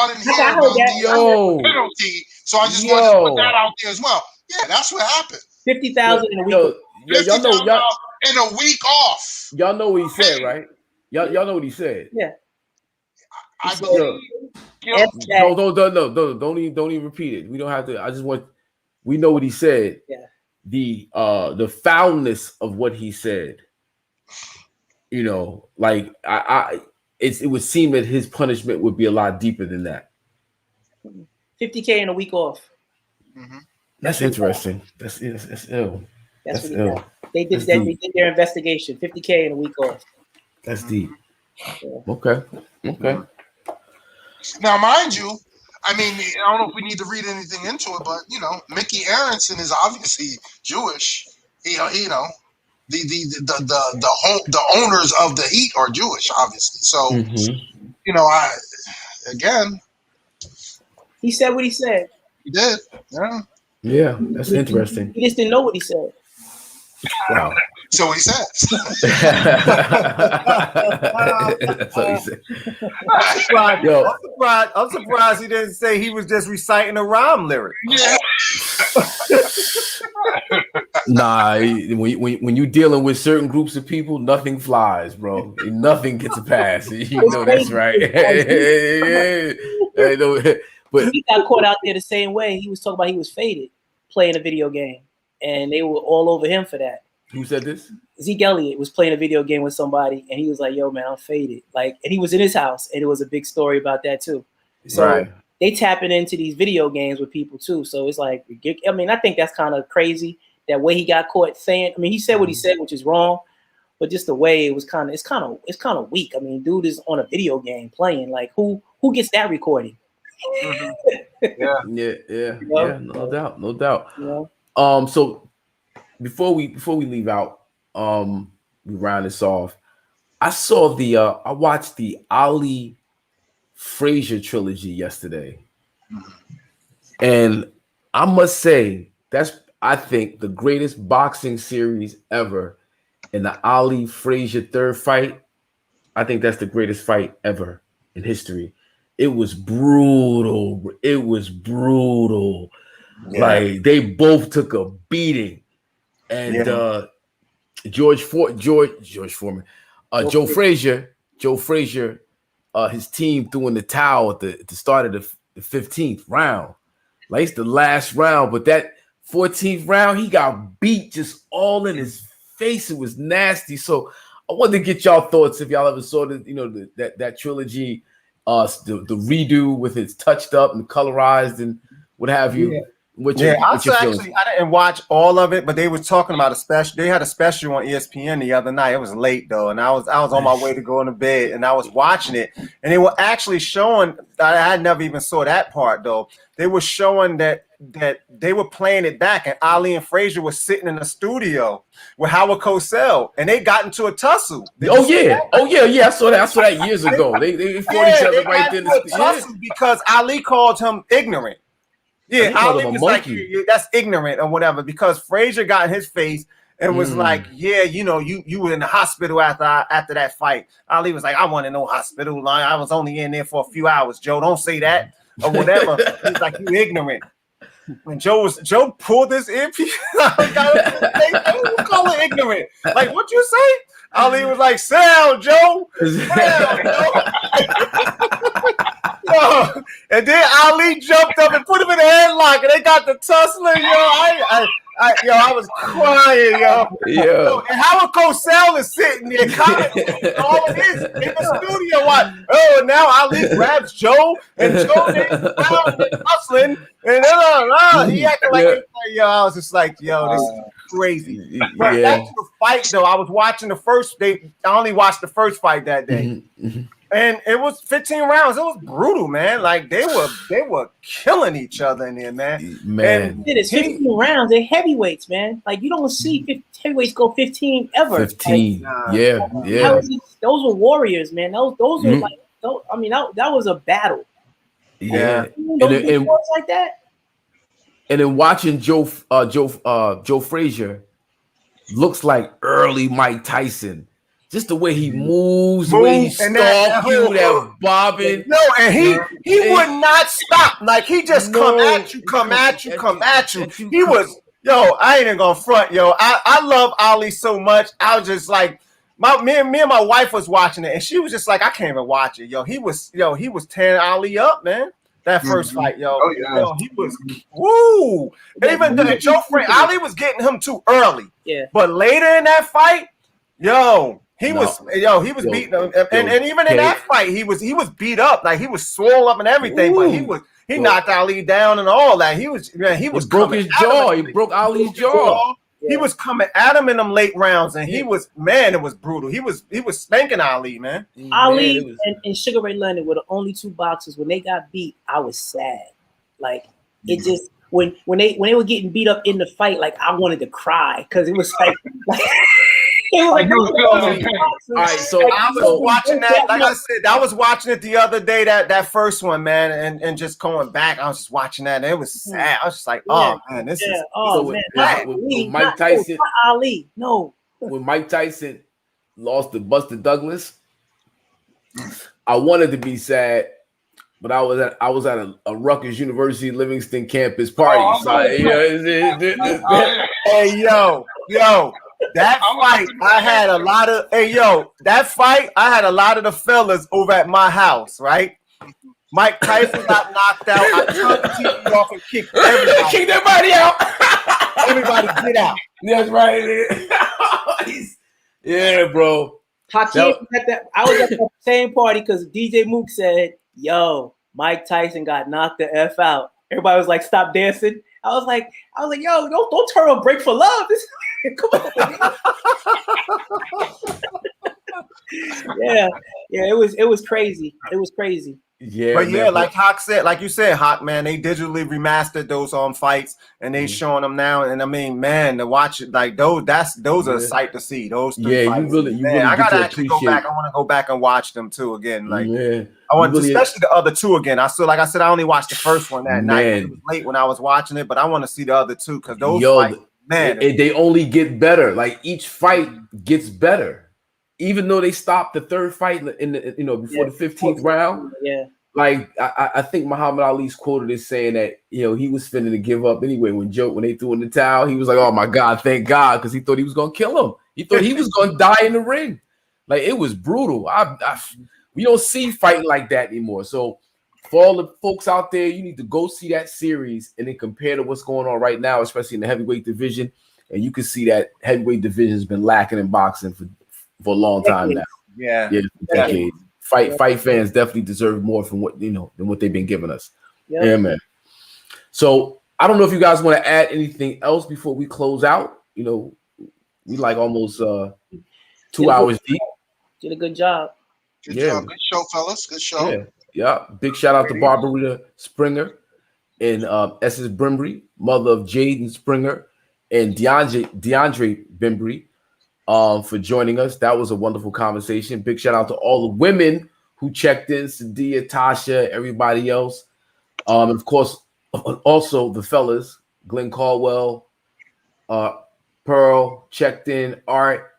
didn't hear about the penalty, so I just wanted to put that out there as well. Yeah, that's what happened. 50,000 in a week. $50,000 in a week off. Y'all know what he said, right? Y'all know what he said. Yeah. I believe. No, don't even repeat it. We don't have to. We know what he said. Yeah. The foulness of what he said, like it would seem that his punishment would be a lot deeper than that. $50K in a week off. Mm-hmm. That's interesting. That's ill. That's ill. They did their investigation. $50K in a week off. That's deep. Yeah. Okay. Now, mind you, I mean, I don't know if we need to read anything into it, but Mickey Aronson is obviously Jewish. The owners of the Heat are Jewish, obviously. So, he said what he said. He did. Yeah. Yeah, that's interesting. He just didn't know what he said. Wow. So he says. That's what he said. I'm surprised he didn't say he was just reciting a rhyme lyric. Yeah. Nah, when you're dealing with certain groups of people, nothing flies, bro. Nothing gets a pass. That's right. But he got caught out there the same way. He was talking about he was faded playing a video game, and they were all over him for that. Who said this? Zeke Elliott was playing a video game with somebody, and he was like, "Yo, man, I'm faded." Like, and he was in his house, and it was a big story about that too. So they tapping into these video games with people too. So it's like, I mean, I think that's kind of crazy that way he got caught saying. I mean, he said what he said, which is wrong, but just the way it was it's kind of weak. I mean, dude is on a video game playing. Like, who gets that recording? Mm-hmm. Yeah, no doubt. Yeah. So before we leave out, we round this off. I watched the Ali Frazier trilogy yesterday, and I must say that's, I think, the greatest boxing series ever. In the Ali Frazier third fight, I think that's the greatest fight ever in history. It was brutal. Yeah. Like, they both took a beating, and Joe Frazier, his team threw in the towel at the start of the 15th round. Like, it's the last round, but that 14th round, he got beat just all in his face. It was nasty. So I wanted to get y'all thoughts if y'all ever saw that trilogy, the redo with it touched up and colorized and what have you. Yeah. I didn't watch all of it, but they were talking about they had a special on ESPN the other night. It was late though, and I was on my way to going to bed, and I was watching it, and they were actually showing. I never even saw that part though. They were showing that that they were playing it back, and Ali and Frazier were sitting in the studio with Howard Cosell, and they got into a tussle. Oh yeah. I saw that years ago. They fought each other right there. Because Ali called him ignorant. Yeah, Ali was like, that's ignorant or whatever, because Frazier got in his face and was like, yeah, you know, you were in the hospital after that fight. Ali was like, I wasn't in no hospital line. I was only in there for a few hours. Joe, don't say that or whatever. He's like, you ignorant. When Joe pulled this earpiece, call it ignorant. Like, what you say? Ali was like, sound, Joe. Sound, Joe. Yo, and then Ali jumped up and put him in a headlock, and they got the tussling. Yo, I was crying, yo. And Howard Cosell is sitting there commenting all of this in the studio. And now Ali grabs Joe, and Joe is tussling, and he acted like, yo. I was just like, yo, this is crazy. But back to the fight, though. I was watching I only watched the first fight that day. And it was 15 rounds. It was brutal, man. Like they were killing each other in there, man. And it's 15 rounds. They're heavyweights, man. Like you don't see heavyweights go 15 ever. 15, like, those were warriors, man. Those were like, that was a battle. Yeah, and like that. And then watching Joe Frazier looks like early Mike Tyson. Just the way he moves, the way he stalks you, that bobbing. No, and he would not stop. Like he just come at you. He was, I ain't even gonna front, I love Ali so much. I was just like, me and my wife was watching it, and she was just like, I can't even watch it, He was tearing Ali up, man. That first fight, he was woo. Even Ali was getting him too early. Yeah. But later in that fight, he was beating him, and even in that fight, he was beat up, like he was swole up and everything. Ooh. But he knocked Ali down and all that. He broke his jaw. He broke Ali's jaw. Yeah. He was coming at him in them late rounds, and it was brutal. He was spanking Ali, man. Ali and Sugar Ray Leonard were the only two boxers. When they got beat, I was sad. Like it just when they were getting beat up in the fight, like I wanted to cry because it was like all right, so I was watching that. Like I said, I was watching it the other day. That first one, man, and just going back, I was just watching that, and it was sad. I was just like, oh man, this is. Oh man, when Mike Tyson, Ali, no. When Mike Tyson lost to Buster Douglas, I wanted to be sad, but I was at a Rutgers University Livingston campus party. Hey yo. That fight, I had a lot of the fellas over at my house, right? Mike Tyson got knocked out. I turned the TV off and kicked everybody. Kicked everybody out. Everybody get out. That's right. Yeah, bro. Hakeem I was at the same party because DJ Mook said, yo, Mike Tyson got knocked the F out. Everybody was like, stop dancing. I was like, yo, don't turn on Break for Love. Come on. Yeah, it was crazy. It was crazy. Yeah, but yeah, like Hawk said, like you said, Hawk, man, they digitally remastered those fights and they showing them now. And I mean, man, to watch it like those are a sight to see. Those three fights. You really I gotta actually go back. I want to go back and watch them too again. Like I want especially the other two again. Like I said, I only watched the first one that night. It was late when I was watching it, but I want to see the other two because those fights, man, they only get better. Like each fight gets better. Even though they stopped the third fight in the before the 15th round, like I think Muhammad Ali's quoted as saying that he was finna to give up anyway when they threw in the towel. He was like, "Oh my God, thank God," because he thought he was gonna kill him. He thought he was gonna die in the ring. Like it was brutal. We don't see fighting like that anymore. So for all the folks out there, you need to go see that series and then compare to what's going on right now, especially in the heavyweight division. And you can see that heavyweight division has been lacking in boxing for a long time now. Yeah, decades. Fight fans definitely deserve more from what than what they've been giving us. Yeah, man. So I don't know if you guys want to add anything else before we close out. We like almost 2 hours deep. Did a good job. Good job. Good show, fellas. Good show. Yeah. Big shout out to Barbarita Springer. and Essence Bembry, mother of Jayden Springer, and DeAndre Bembry, for joining us. That was a wonderful conversation. Big shout out to all the women who checked in, Sadia, Tasha, everybody else. And of course, also the fellas, Glenn Caldwell, Pearl checked in, Art,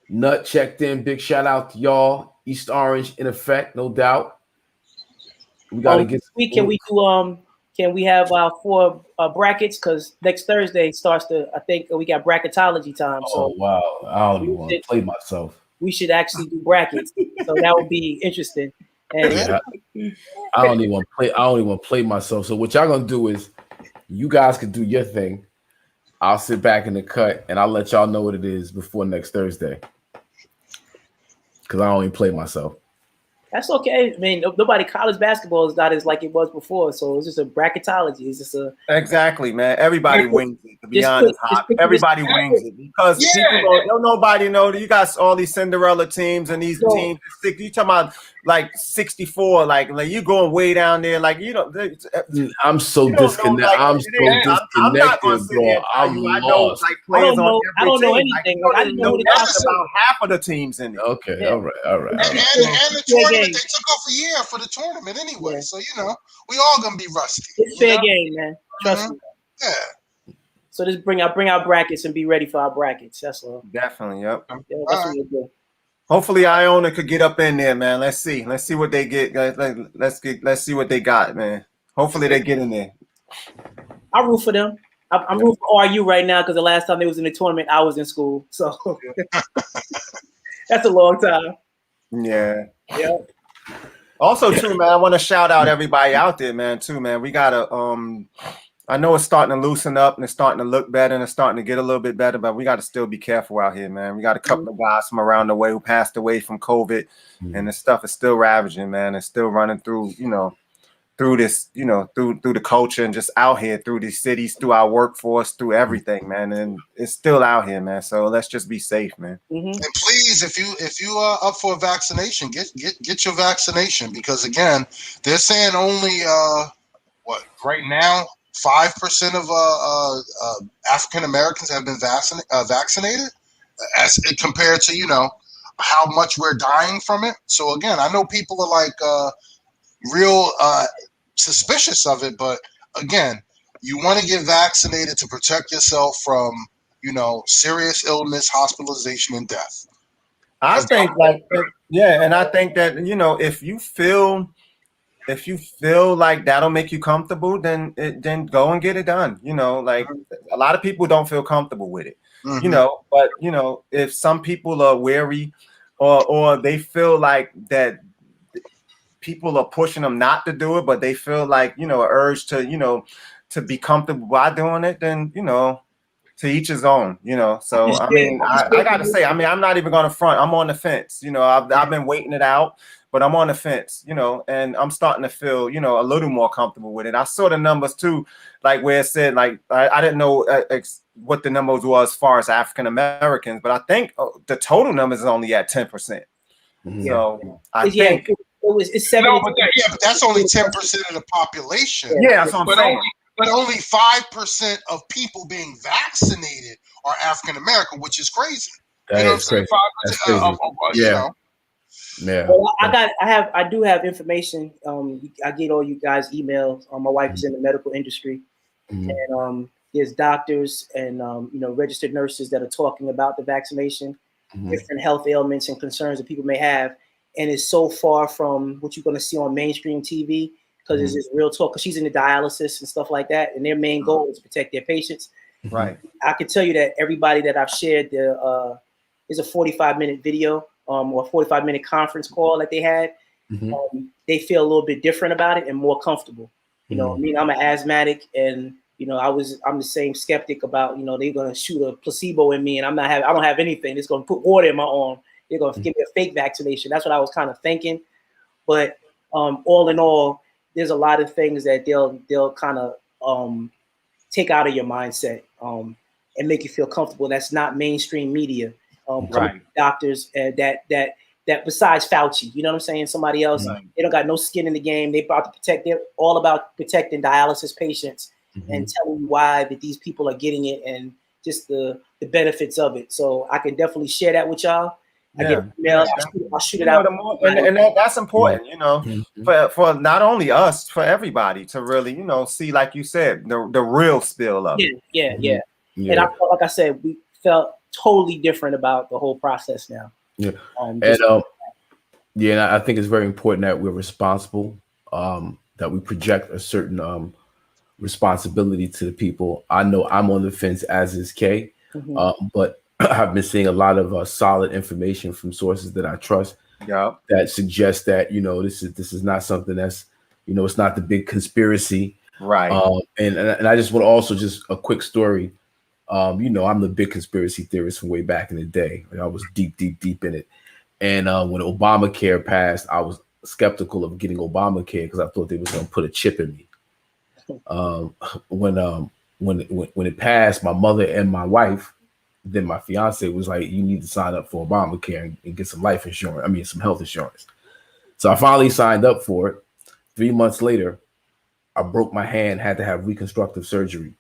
Nut checked in. Big shout out to y'all. East Orange in effect, no doubt. We gotta get. Can we have our 4 brackets? Because next Thursday starts I think we got bracketology time. So wow, I don't even want to play myself. We should actually do brackets, so that would be interesting. And I don't even want to play. I don't even want to play myself. So what y'all gonna do is, you guys can do your thing. I'll sit back in the cut and I'll let y'all know what it is before next Thursday. Because I don't even play myself. That's okay. I mean, nobody college basketball is not as like it was before, so it's just a bracketology. It's just a exactly, man. Everybody wings it. To be honest, everybody wings it because people nobody know that you got all these Cinderella teams and these teams. You talking about like 64, like you going way down there, like you know. I'm so disconnected. I'm not going to sit here and tell you. I know like players on I don't know anything. I didn't know about half of the teams in it. Okay, all right. And the tournament, they took off a year for the tournament anyway, so you know we all gonna be rusty. It's fair game, man. Trust me. Yeah. So just bring out brackets and be ready for our brackets. That's all. Definitely. Yep. Yeah, that's what we'll do. Hopefully, Iona could get up in there, man. Let's see what they get. Let's see what they got, man. Hopefully, they get in there. I root for them. I'm rooting for RU right now because the last time they was in the tournament, I was in school. So that's a long time. Yeah. Yeah. Also, too, man, I want to shout out everybody out there, man. Too, man. We gotta. I know it's starting to loosen up and it's starting to look better and it's starting to get a little bit better, but we got to still be careful out here, man. We got a couple of guys from around the way who passed away from COVID, and this stuff is still ravaging, man. It's still running through, through this, through the culture and just out here through these cities, through our workforce, through everything, man. And it's still out here, man. So let's just be safe, man. And please, if you are up for a vaccination, get your vaccination, because again, they're saying only right now 5% of African Americans have been vaccinated, as compared to how much we're dying from it. So again, I know people are like real suspicious of it, but again, you want to get vaccinated to protect yourself from serious illness, hospitalization, and death. I think and I think that if you feel like that'll make you comfortable, then go and get it done. Like a lot of people don't feel comfortable with it, but if some people are wary or they feel like that people are pushing them not to do it, but they feel like, an urge to be comfortable by doing it, then, to each his own, So, I mean, I got to say, I'm not even going to front. I'm on the fence. I've been waiting it out, but I'm on the fence, and I'm starting to feel, a little more comfortable with it. I saw the numbers too, like where it said, like, I didn't know what the numbers were as far as African Americans, but I think the total numbers is only at 10%. So I think it's 70. But that's only 10% of the population. Yeah, that's what I'm saying. But only 5% of people being vaccinated are African American, which is crazy. That is crazy. That's crazy. Yeah. Well, I do have information. I get all you guys emails. My wife is in the medical industry, and there's doctors and registered nurses that are talking about the vaccination, different health ailments and concerns that people may have, and it's so far from what you're going to see on mainstream TV. Because it's just real talk. Because she's in the dialysis and stuff like that, and their main goal is to protect their patients. Right. I can tell you that everybody that I've shared is a 45-minute video or 45-minute conference call that they had. They feel a little bit different about it and more comfortable. I mean, I'm an asthmatic, and I'm the same skeptic about they're gonna shoot a placebo in me, and I don't have anything. It's gonna put water in my arm. They're gonna give me a fake vaccination. That's what I was kind of thinking. But all in all, there's a lot of things that they'll kind of take out of your mindset and make you feel comfortable. That's not mainstream media. Right. Doctors that that besides Fauci, you know what I'm saying? Somebody else, they don't got no skin in the game. They're all about protecting dialysis patients and telling you why that these people are getting it and just the benefits of it. So I can definitely share that with y'all. I get emails, I'll shoot it out. And that's important, you know, for not only us, for everybody to really, you know, see, like you said, the real spill of it. Yeah. And I felt, like I said, we felt totally different about the whole process now. Yeah. And I think it's very important that we're responsible, that we project a certain responsibility to the people. I know I'm on the fence, as is Kay, but I've been seeing a lot of solid information from sources that I trust that suggest that, you know, this is not something that's, you know, it's not the big conspiracy. Right. And I just want to also just a quick story. You know, I'm the big conspiracy theorist from way back in the day. I was deep in it. And when Obamacare passed, I was skeptical of getting Obamacare because I thought they was going to put a chip in me. When it passed, my mother and my wife, then my fiance was like, you need to sign up for Obamacare and get some life insurance. I mean, some health insurance. So I finally signed up for it. 3 months later, I broke my hand, had to have reconstructive surgery.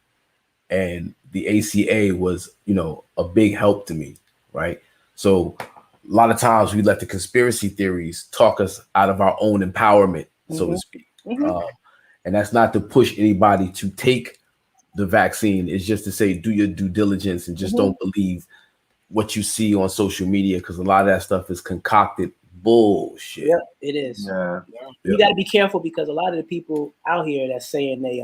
And the ACA was, you know, a big help to me, right? So a lot of times we let the conspiracy theories talk us out of our own empowerment, so to speak. And that's not to push anybody to take the vaccine. It's just to say, do your due diligence and just don't believe what you see on social media, because a lot of that stuff is concocted bullshit. Yeah, it is. You got to be careful, because a lot of the people out here that's saying they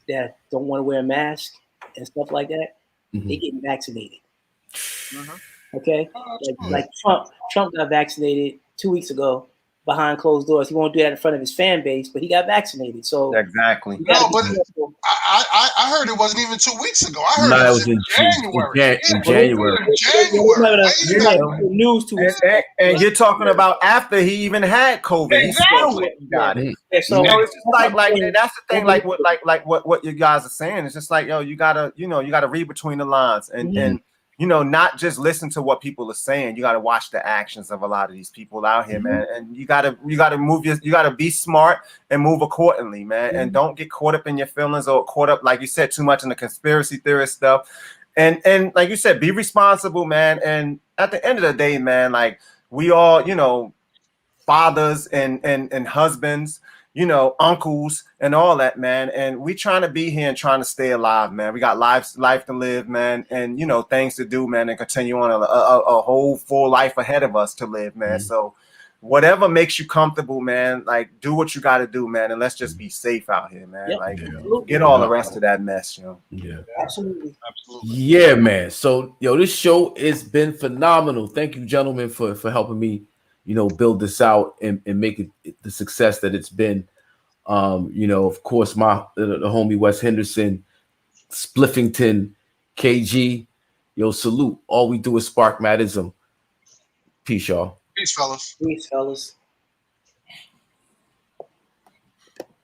that don't want to wear a mask and stuff like that, they getting vaccinated. Okay, like Trump got vaccinated 2 weeks ago behind closed doors. He won't do that in front of his fan base, but he got vaccinated. So exactly. No, but I heard it wasn't even 2 weeks ago. I heard it was in January. In January. News to and you're talking about after he even had COVID. Exactly. He got it. So it's just like that's the thing. Like what you guys are saying. It's just like, yo, you gotta read between the lines and you know, not just listen to what people are saying. You got to watch the actions of a lot of these people out here, man. And you got to be smart and move accordingly, man. And don't get caught up in your feelings or caught up, like you said, too much in the conspiracy theorist stuff. And like you said, be responsible, man. And at the end of the day, man, like we all, you know, fathers and husbands, you know, uncles and all that, man. And we trying to be here and trying to stay alive, man. We got life to live, man, and, you know, things to do, man, and continue on a whole full life ahead of us to live, man. So whatever makes you comfortable, man, like do what you got to do, man. And let's just be safe out here, man. Get all the rest of that mess, you know. Yeah, absolutely. Yeah, man. So, yo, this show has been phenomenal. Thank you, gentlemen, for helping me, you know, build this out and make it the success that it's been. You know, of course, the homie Wes Henderson, Spliffington, KG, yo, salute. All we do is spark madism. Peace, y'all. Peace, fellas. Peace, fellas.